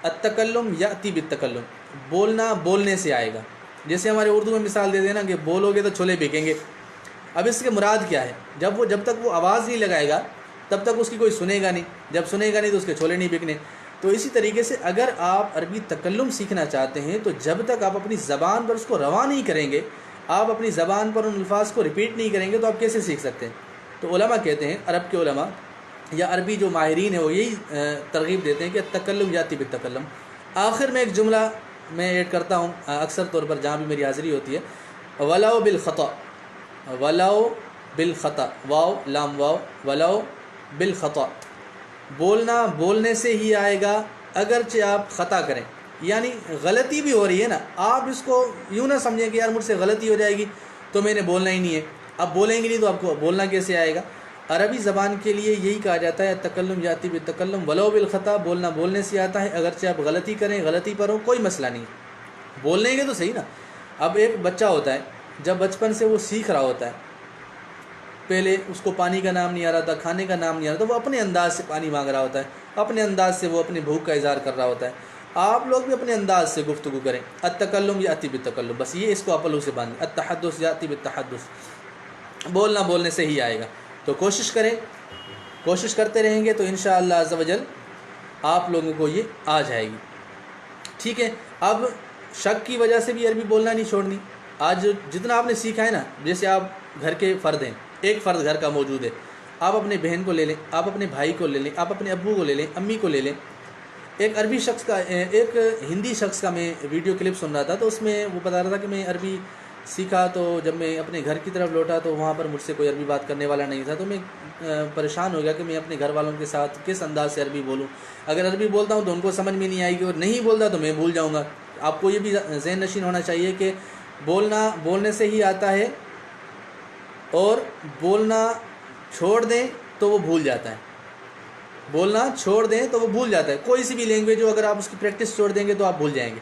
التکلم یاتی بالتکلم، بولنا بولنے سے آئے گا۔ جیسے ہمارے اردو میں مثال دے دینا کہ بولو گے تو چھولے بکیں گے۔ اب اس کے مراد کیا ہے؟ جب تک وہ آواز نہیں لگائے گا تب تک اس کی کوئی سنے گا نہیں، جب سنے گا نہیں تو اس کے چھولے نہیں بکنے۔ تو اسی طریقے سے اگر آپ عربی تکلم سیکھنا چاہتے ہیں تو جب تک آپ اپنی زبان پر اس کو رواں نہیں کریں گے، آپ اپنی زبان پر ان الفاظ کو ریپیٹ نہیں کریں گے تو آپ کیسے سیکھ سکتے ہیں؟ تو علماء کہتے ہیں، عرب کے علماء یا عربی جو ماہرین ہیں وہ یہی ترغیب دیتے ہیں کہ التکلم یاتی بالتکلم۔ آخر میں ایک جملہ میں ایڈ کرتا ہوں اکثر طور پر جہاں بھی میری حاضری ہوتی ہے، ولو بالخطأ، ولو بالخطأ، واو لام واو، ولو بالخطأ، بولنا بولنے سے ہی آئے گا اگرچہ آپ خطا کریں، یعنی غلطی بھی ہو رہی ہے نا، آپ اس کو یوں نہ سمجھیں کہ یار مجھ سے غلطی ہو جائے گی تو میں نے بولنا ہی نہیں ہے۔ اب بولیں گے نہیں تو آپ کو بولنا کیسے آئے گا؟ عربی زبان کے لیے یہی کہا جاتا ہے تکلم یاتی بالتکلم، ولو بالخطا، بولنا بولنے سے آتا ہے اگرچہ آپ غلطی کریں، غلطی پر ہو کوئی مسئلہ نہیں، بول لیں گے تو صحیح نا۔ اب ایک بچہ ہوتا ہے، جب بچپن سے وہ سیکھ رہا ہوتا ہے، پہلے اس کو پانی کا نام نہیں آ رہا تھا، کھانے کا نام نہیں آ رہا تھا، وہ اپنے انداز سے پانی مانگ رہا ہوتا ہے، اپنے انداز سے وہ اپنی بھوک کا اظہار کر رہا ہوتا ہے۔ آپ لوگ بھی اپنے انداز سے گفتگو کریں، التکلم یاتی بالتکلم، بس یہ اس کو اپلو سے باندھیں، التحدث یاتی بالتحدث، بولنا بولنے سے ہی آئے گا۔ تو کوشش کریں، کوشش کرتے رہیں گے تو انشاءاللہ عز و جل آپ لوگوں کو یہ آ جائے گی، ٹھیک ہے۔ اب شک کی وجہ سے بھی عربی بولنا نہیں چھوڑنی۔ آج جتنا آپ نے سیکھا ہے نا، جیسے آپ گھر کے فرد ہیں، ایک فرد گھر کا موجود ہے، آپ اپنے بہن کو لے لیں، آپ اپنے بھائی کو لے لیں، آپ اپنے ابو کو لے لیں، امی کو لے لیں۔ ایک عربی شخص کا، ایک ہندی شخص کا میں ویڈیو کلپ سن رہا تھا، تو اس میں وہ بتا رہا تھا کہ میں عربی سیکھا تو جب میں اپنے گھر کی طرف لوٹا تو وہاں پر مجھ سے کوئی عربی بات کرنے والا نہیں تھا، تو میں پریشان ہو گیا کہ میں اپنے گھر والوں کے ساتھ کس انداز سے عربی بولوں۔ اگر عربی بولتا ہوں تو ان کو سمجھ میں نہیں آئے گی، اور نہیں بولتا تو میں بھول جاؤں گا۔ آپ کو یہ بھی ذہن نشین ہونا چاہیے کہ بولنا بولنے سے ہی آتا ہے، اور بولنا چھوڑ دیں تو وہ بھول جاتا ہے، بولنا چھوڑ دیں تو وہ بھول جاتا ہے۔ کوئی سی بھی لینگویج ہو، اگر آپ اس کی پریکٹس چھوڑ دیں گے تو آپ بھول جائیں گے۔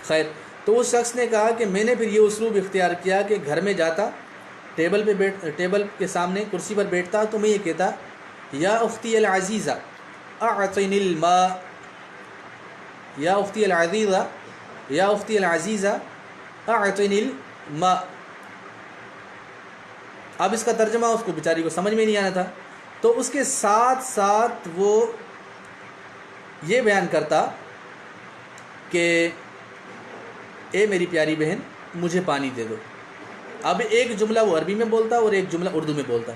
خیر، تو اس شخص نے کہا کہ میں نے پھر یہ اسلوب اختیار کیا کہ گھر میں جاتا، ٹیبل کے سامنے کرسی پر بیٹھتا تو میں یہ کہتا، یا اختی العزیزہ اعطنی الماء، یا اختی العزیزہ، یا اختی العزیزہ اعطنی الماء۔ اب اس کا ترجمہ اس کو بیچاری کو سمجھ میں نہیں آنا تھا، تو اس کے ساتھ ساتھ وہ یہ بیان کرتا کہ اے میری پیاری بہن مجھے پانی دے دو۔ اب ایک جملہ وہ عربی میں بولتا اور ایک جملہ اردو میں بولتا،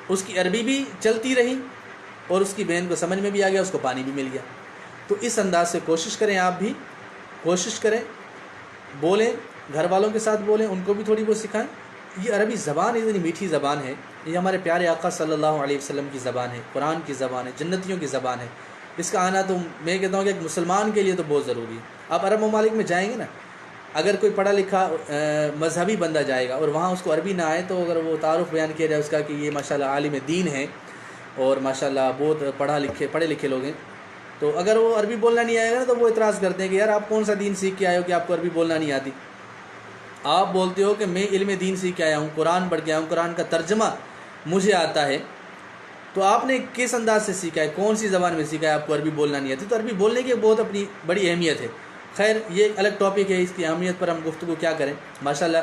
اس کی عربی بھی چلتی رہی اور اس کی بہن کو سمجھ میں بھی آ گیا، اس کو پانی بھی مل گیا۔ تو اس انداز سے کوشش کریں، آپ بھی کوشش کریں، بولیں، گھر والوں کے ساتھ بولیں، ان کو بھی تھوڑی بہت سکھائیں۔ یہ عربی زبان اتنی میٹھی زبان ہے، یہ ہمارے پیارے آقا صلی اللہ علیہ وسلم کی زبان ہے، قرآن کی زبان ہے، جنتیوں کی زبان ہے۔ اس کا آنا تو میں کہتا ہوں کہ ایک مسلمان کے لیے تو بہت ضروری ہے۔ آپ عرب ممالک میں جائیں گے نا، اگر کوئی پڑھا لکھا مذہبی بندہ جائے گا اور وہاں اس کو عربی نہ آئے، تو اگر وہ تعارف بیان کیا جائے اس کا کہ یہ ماشاءاللہ عالم دین ہے اور ماشاءاللہ بہت پڑھے لکھے لوگ ہیں، تو اگر وہ عربی بولنا نہیں آئے گا نا تو وہ اعتراض کرتے ہیں کہ یار آپ کون سا دین سیکھ کے آئے ہو کہ آپ کو عربی بولنا نہیں آتی۔ آپ بولتے ہو کہ میں علم دین سیکھ کے آیا ہوں، قرآن پڑھ کے آیا ہوں، قرآن کا ترجمہ مجھے آتا ہے، تو آپ نے کس انداز سے سیکھا ہے، کون سی زبان میں سیکھا ہے، آپ کو عربی بولنا نہیں آتی؟ تو عربی بولنے کی بہت اپنی بڑی اہمیت ہے۔ خیر، یہ ایک الگ ٹاپک ہے، اس کی اہمیت پر ہم گفتگو کیا کریں۔ ماشاءاللہ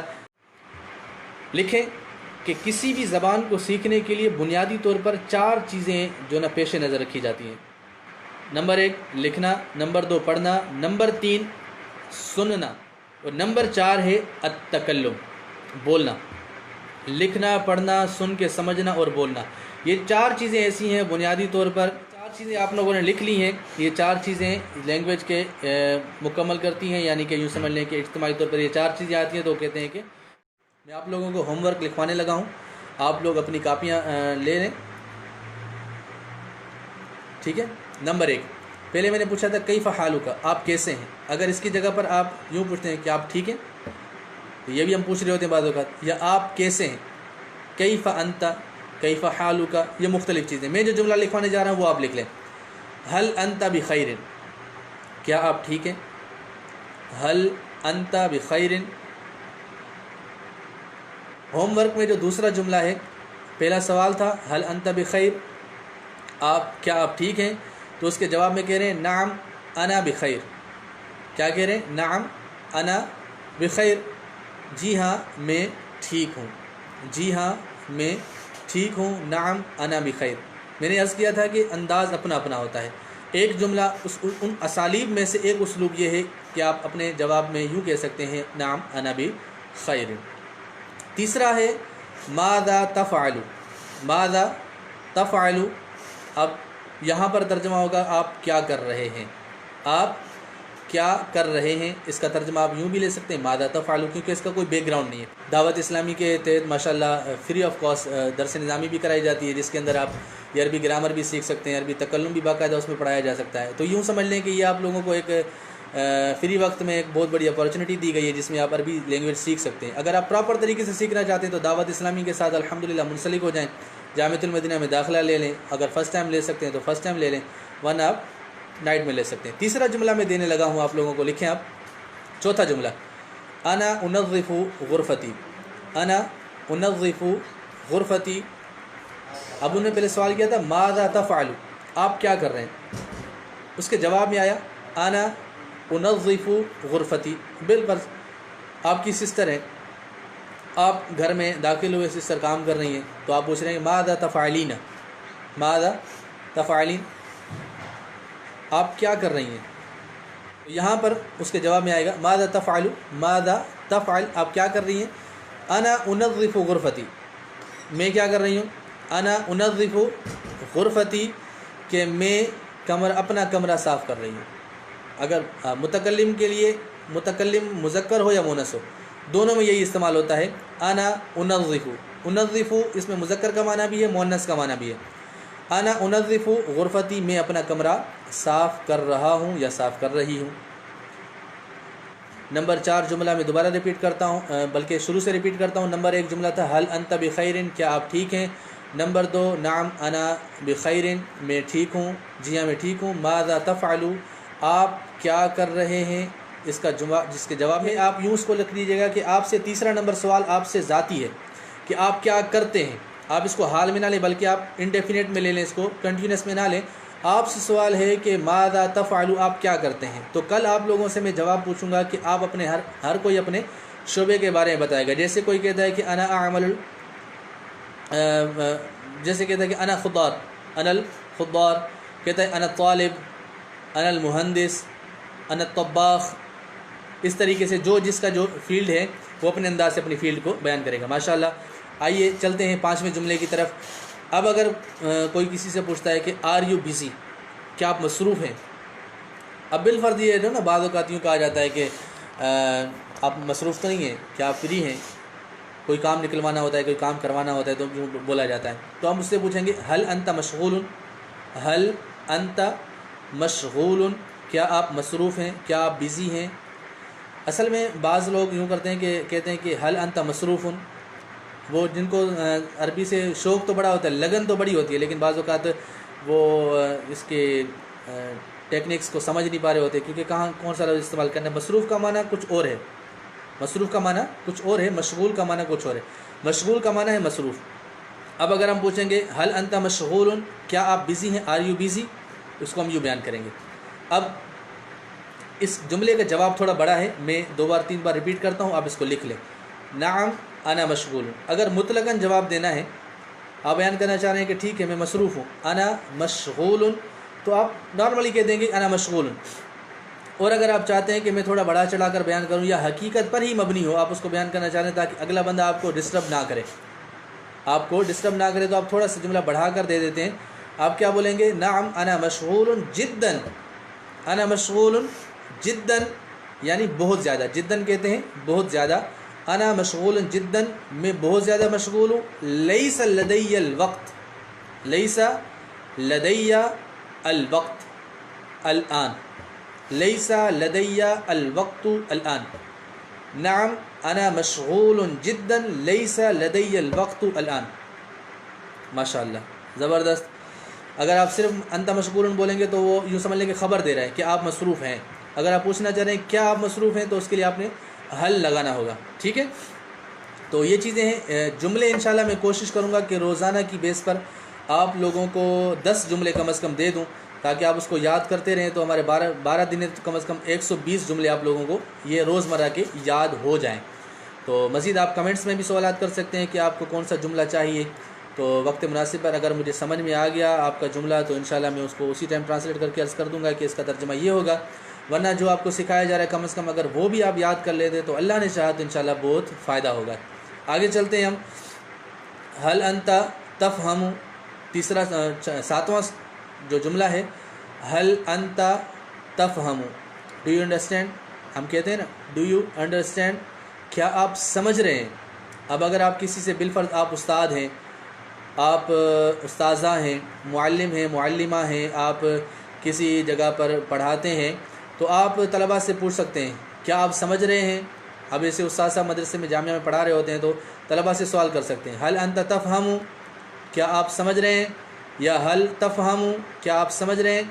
لکھیں کہ کسی بھی زبان کو سیکھنے کے لیے بنیادی طور پر 4 چیزیں جو نا پیش نظر رکھی جاتی ہیں۔ نمبر 1 لکھنا، نمبر 2 پڑھنا، نمبر 3 سننا، اور نمبر 4 ہے التکلم، بولنا۔ لکھنا، پڑھنا، سن کے سمجھنا اور بولنا، یہ 4 چیزیں ایسی ہیں بنیادی طور پر، 4 چیزیں آپ لوگوں نے لکھ لی ہیں، یہ 4 چیزیں لینگویج کے مکمل کرتی ہیں، یعنی کہ یوں سمجھ لیں کہ اجتماعی طور پر یہ 4 چیزیں آتی ہیں تو کہتے ہیں کہ میں آپ لوگوں کو ہوم ورک لکھوانے لگا ہوں، آپ لوگ اپنی کاپیاں لے لیں، ٹھیک ہے۔ نمبر 1، پہلے میں نے پوچھا تھا کیف حالک، آپ کیسے ہیں؟ اگر اس کی جگہ پر آپ یوں پوچھتے ہیں کہ آپ ٹھیک ہیں، یہ بھی ہم پوچھ رہے ہوتے ہیں بعض اوقات، یا آپ کیسے ہیں، کیف انت، کیف حالک، یہ مختلف چیزیں۔ میں جو جملہ لکھوانے جا رہا ہوں وہ آپ لکھ لیں، هل انت بخیر، کیا آپ ٹھیک ہیں، هل انت بخیر۔ ہوم ورک میں جو دوسرا جملہ ہے، پہلا سوال تھا هل انت بخیر، کیا آپ ٹھیک ہیں، تو اس کے جواب میں کہہ رہے ہیں نعم انا بخیر، کیا کہہ رہے ہیں، نعم انا بخیر، جی ہاں میں ٹھیک ہوں، جی ہاں میں ٹھیک ہوں، نعم انا بخیر۔ میں نے عرض کیا تھا کہ انداز اپنا اپنا ہوتا ہے، ایک جملہ ان اسالیب میں سے ایک اسلوب یہ ہے کہ آپ اپنے جواب میں یوں کہہ سکتے ہیں نعم انا بخیر۔ تیسرا ہے ماذا تفعل، ماذا تفعل، اب یہاں پر ترجمہ ہوگا آپ کیا کر رہے ہیں، آپ کیا کر رہے ہیں، اس کا ترجمہ آپ یوں بھی لے سکتے ہیں ماذا تفعل، کیونکہ اس کا کوئی بیک گراؤنڈ نہیں ہے۔ دعوت اسلامی کے تحت ماشاءاللہ فری آف کاسٹ درس نظامی بھی کرائی جاتی ہے، جس کے اندر آپ یہ عربی گرامر بھی سیکھ سکتے ہیں، عربی تکلم بھی باقاعدہ اس میں پڑھایا جا سکتا ہے۔ تو یوں سمجھ لیں کہ یہ آپ لوگوں کو ایک فری وقت میں ایک بہت بڑی اپارچونیٹی دی گئی ہے جس میں آپ عربی لینگویج سیکھ سکتے ہیں۔ اگر آپ پراپر طریقے سے سیکھنا چاہتے ہیں تو دعوت اسلامی کے ساتھ الحمدللہ منسلک ہو جائیں، جامعۃ المدینہ میں داخلہ لے لیں، اگر فرسٹ ٹائم لے سکتے ہیں تو فرسٹ ٹائم لے لیں، ورنہ آپ نائٹ میں لے سکتے ہیں۔ تیسرا جملہ میں دینے لگا ہوں آپ لوگوں کو، لکھیں آپ، چوتھا جملہ، انا انظف غرفتی، انا انظف غرفتی۔ اب انہوں نے پہلے سوال کیا تھا ماذا تفعل، آپ کیا کر رہے ہیں، اس کے جواب میں آیا انا انظف غرفتی۔ بالفرض آپ کی سسٹر ہیں، آپ گھر میں داخل ہوئے، سسٹر کام کر رہی ہیں، تو آپ پوچھ رہے ہیں ماذا تفعلین، ماذا تفعلین، آپ کیا کر رہی ہیں، یہاں پر اس کے جواب میں آئے گا ماذا تفعل، ماذا تفعل، آپ کیا کر رہی ہیں، انا انظف غرفتی، میں کیا کر رہی ہوں، انا انظف غرفتی، کہ میں اپنا کمرہ صاف کر رہی ہوں۔ اگر متکلم کے لیے، متکلم مذکر ہو یا مؤنث ہو، دونوں میں یہی استعمال ہوتا ہے، انا انظف، انظف اس میں مذکر کا معنی بھی ہے، مؤنث کا معنی بھی ہے، انا انظف غرفتی، میں اپنا کمرہ صاف کر رہا ہوں یا صاف کر رہی ہوں۔ نمبر 4 جملہ میں دوبارہ ریپیٹ کرتا ہوں، بلکہ شروع سے ریپیٹ کرتا ہوں۔ نمبر 1 جملہ تھا هل انت بخیر، کیا آپ ٹھیک ہیں۔ نمبر 2 نعم انا بخیر، میں ٹھیک ہوں، جی ہاں میں ٹھیک ہوں۔ ماذا تفعل، آپ کیا کر رہے ہیں، اس کا جواب، جس کے جواب میں آپ یوں اس کو لکھ لیجیے گا کہ آپ سے تیسرا نمبر سوال آپ سے ذاتی ہے کہ آپ کیا کرتے ہیں۔ آپ اس کو حال میں نہ لیں بلکہ آپ انڈیفینٹ میں لے لیں، اس کو کنٹینیوس میں نہ لیں۔ آپ سے سوال ہے کہ ماذا تفعل، آپ کیا کرتے ہیں۔ تو کل آپ لوگوں سے میں جواب پوچھوں گا کہ آپ اپنے ہر کوئی اپنے شعبے کے بارے میں بتائے گا۔ جیسے کوئی کہتا ہے کہ انا اعمل، جیسے کہتا ہے کہ انا خضار، انا الخضار، کہتا ہے انا طالب، انا المہندس، انا الطباخ، اس طریقے سے جو جس کا جو فیلڈ ہے وہ اپنے انداز سے اپنی فیلڈ کو بیان کرے گا ماشاءاللہ۔ آئیے چلتے ہیں 5ویں جملے کی طرف۔ اب اگر کوئی کسی سے پوچھتا ہے کہ آر یو بزی، کیا آپ مصروف ہیں، اب بالفرض یہ ہے نا، بعض اوقات یوں کہا جاتا ہے کہ آپ مصروف تو نہیں ہیں، کیا آپ فری ہیں، کوئی کام نکلوانا ہوتا ہے، کوئی کام کروانا ہوتا ہے تو یوں بولا جاتا ہے۔ تو ہم اس سے پوچھیں گے هل انت مشغول، هل انت مشغول، کیا آپ مصروف ہیں، کیا آپ بزی ہیں۔ اصل میں بعض لوگ یوں کرتے ہیں کہ کہتے ہیں کہ هل انت مصروف، وہ جن کو عربی سے شوق تو بڑا ہوتا ہے، لگن تو بڑی ہوتی ہے، لیکن بعض اوقات وہ اس کے ٹیکنکس کو سمجھ نہیں پا رہے ہوتے، کیونکہ کون سا لفظ استعمال کرنا ہے۔ مصروف کا معنی کچھ اور ہے، مصروف کا معنی کچھ اور ہے، مشغول کا معنی کچھ اور ہے۔ مشغول کا معنی ہے مصروف۔ اب اگر ہم پوچھیں گے هل انت مشغول، کیا آپ بزی ہیں، آر یو بزی، اس کو ہم یوں بیان کریں گے۔ اب اس جملے کا جواب تھوڑا بڑا ہے، میں 2 بار 3 بار ریپیٹ کرتا ہوں، آپ اس کو لکھ لیں۔ نعم انا مشغول، اگر مطلقاً جواب دینا ہے، آپ بیان کرنا چاہ رہے ہیں کہ ٹھیک ہے میں مصروف ہوں، انا مشغول، تو آپ نارملی کہہ دیں گے انا مشغول۔ اور اگر آپ چاہتے ہیں کہ میں تھوڑا بڑا چڑھا کر بیان کروں یا حقیقت پر ہی مبنی ہو، آپ اس کو بیان کرنا چاہ رہے ہیں تاکہ اگلا بندہ آپ کو ڈسٹرب نہ کرے، آپ کو ڈسٹرب نہ کرے، تو آپ تھوڑا سا جملہ بڑھا کر دے دیتے ہیں۔ آپ کیا بولیں گے، نعم انا مشغول جدا، انا مشغول جدا، یعنی بہت زیادہ، جدا کہتے ہیں بہت زیادہ، انا مشغول جدا میں بہت زیادہ مشغول ہوں. لیس لدی الوقت, لیس لدی الوقت الآن, لیس لدی الوقت الآن. نعم انا مشغول جدا لیس لدی الوقت الآن. ماشاء اللہ, زبردست. اگر آپ صرف انت مشغول بولیں گے تو وہ یوں سمجھ لیں کہ خبر دے رہا ہے کہ آپ مصروف ہیں. اگر آپ پوچھنا چاہ رہے ہیں کیا آپ مصروف ہیں تو اس کے لیے آپ نے حل لگانا ہوگا. ٹھیک ہے, تو یہ چیزیں ہیں. جملے انشاءاللہ میں کوشش کروں گا کہ روزانہ کی بیس پر آپ لوگوں کو 10 جملے کم از کم دے دوں تاکہ آپ اس کو یاد کرتے رہیں. تو ہمارے 12 دن کم از کم 120 جملے آپ لوگوں کو یہ روزمرہ کے یاد ہو جائیں. تو مزید آپ کمنٹس میں بھی سوالات کر سکتے ہیں کہ آپ کو کون سا جملہ چاہیے. تو وقت مناسب پر اگر مجھے سمجھ میں آ گیا آپ کا جملہ تو انشاءاللہ میں اس کو اسی ٹائم ٹرانسلیٹ کر کے عرض کر دوں گا کہ اس کا ترجمہ یہ ہوگا. ورنہ جو آپ کو سکھایا جا رہا ہے کم از کم اگر وہ بھی آپ یاد کر لیتے تو اللہ نے چاہا تو انشاءاللہ بہت فائدہ ہوگا. آگے چلتے ہیں ہم. حل انت تفہم, تیسرا 7واں جو جملہ ہے, حل انت تفہم, ڈو یو انڈرسٹینڈ. ہم کہتے ہیں نا ڈو یو انڈرسٹینڈ, کیا آپ سمجھ رہے ہیں. اب اگر آپ کسی سے بالفرض آپ استاد ہیں, آپ استاذہ ہیں, معلم ہیں, معلمہ ہیں, آپ کسی جگہ پر پڑھاتے ہیں تو آپ طلباء سے پوچھ سکتے ہیں کیا آپ سمجھ رہے ہیں. اب ایسے استاذہ مدرسے میں جامعہ میں پڑھا رہے ہوتے ہیں تو طلباء سے سوال کر سکتے ہیں حل انت تفہم, کیا آپ سمجھ رہے ہیں, یا حل تفہم, کیا آپ سمجھ رہے ہیں.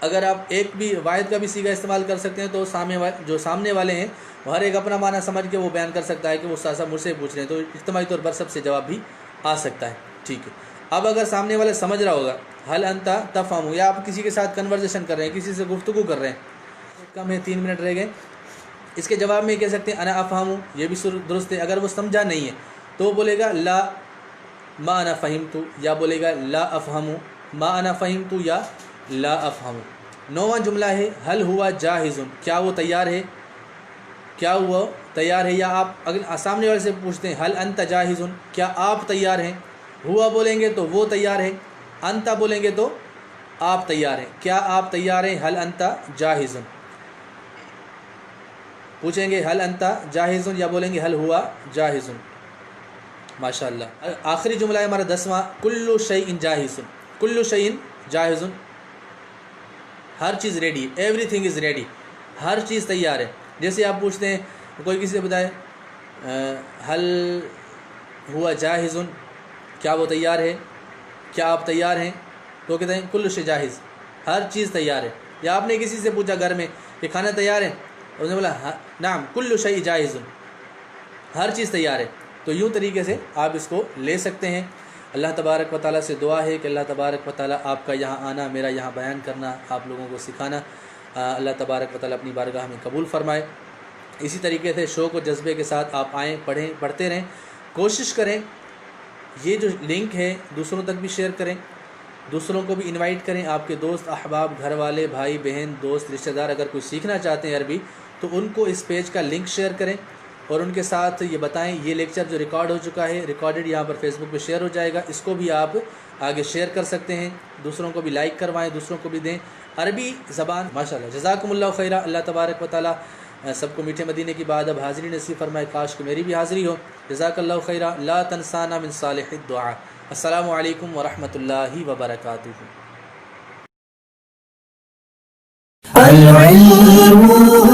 اگر آپ ایک بھی واحد کا بھی صیغہ استعمال کر سکتے ہیں تو جو سامنے والے ہیں وہ ہر ایک اپنا معنی سمجھ کے وہ بیان کر سکتا ہے کہ وہ استاذہ مجھ سے پوچھ رہے ہیں, تو اجتماعی طور پر سب سے جواب بھی آ سکتا ہے. ٹھیک ہے, اب اگر سامنے والے سمجھ رہا ہوگا حل انت تفہم, یا آپ کسی کے ساتھ کنورزیشن کر رہے ہیں, کسی سے گفتگو کر رہے ہیں, کم ہے 3 منٹ رہ گئے, اس کے جواب میں کہہ سکتے ہیں انا افہم, یہ بھی درست ہے. اگر وہ سمجھا نہیں ہے تو وہ بولے گا لا ما انا فہمت, یا بولے گا لا افہم ما انا فہمت, یا لا افہم. 9واں جملہ ہے حل ہوا جاہز, کیا وہ تیار ہے, کیا وہ تیار ہے. یا آپ اگر سامنے والے سے پوچھتے ہیں حل انت جاہز, کیا آپ تیار ہیں. ہوا بولیں گے تو وہ تیار ہے, انت بولیں گے تو آپ تیار ہیں. کیا آپ تیار ہیں, حل انت جاہز. پوچھیں گے حل انت جاہز, یا بولیں گے حل ہوا جاہز. ماشاء اللہ. آخری جملہ ہے ہمارا 10واں, کل شیء جاہز, کل شیء جاہز, ہر چیز ready, everything is ready, ہر چیز تیار ہے. جیسے آپ پوچھتے ہیں کوئی کسی سے بتائے حل ہوا جاہز, کیا وہ تیار ہے, کیا آپ تیار ہیں, تو کہتے ہیں کل شیء جاہز, ہر چیز تیار ہے. یا آپ نے کسی سے پوچھا گھر میں کہ کھانا تیار ہے, اس نے بولا نعم کل شیء جاہز, ہر چیز تیار ہے. تو یوں طریقے سے آپ اس کو لے سکتے ہیں. اللہ تبارک و تعالیٰ سے دعا ہے کہ اللہ تبارک و تعالیٰ آپ کا یہاں آنا, میرا یہاں بیان کرنا, آپ لوگوں کو سکھانا, اللہ تبارک و تعالیٰ اپنی بارگاہ میں قبول فرمائے. اسی طریقے سے شوق و جذبے کے ساتھ آپ آئیں, پڑھیں, پڑھتے رہیں. کوشش کریں یہ جو لنک ہے دوسروں تک بھی شیئر کریں, دوسروں کو بھی انوائٹ کریں. آپ کے دوست احباب, گھر والے, بھائی بہن, دوست, رشتہ دار اگر کوئی سیکھنا چاہتے ہیں عربی تو ان کو اس پیج کا لنک شیئر کریں اور ان کے ساتھ یہ بتائیں یہ لیکچر جو ریکارڈ ہو چکا ہے, ریکارڈڈ یہاں پر فیس بک پہ شیئر ہو جائے گا, اس کو بھی آپ آگے شیئر کر سکتے ہیں. دوسروں کو بھی لائک کروائیں, دوسروں کو بھی دیں. عربی زبان ماشاءاللہ. جزاکم اللہ خیرہ. اللہ تبارک و تعالیٰ سب کو میٹھے مدینے کی بعد اب حاضری نصیب فرمائے. کاش کہ میری بھی حاضری ہو. جزاک اللہ خیرہ. لا تنسانا من صالح الدعاء. السلام علیکم ورحمۃ اللہ وبرکاتہ. العلم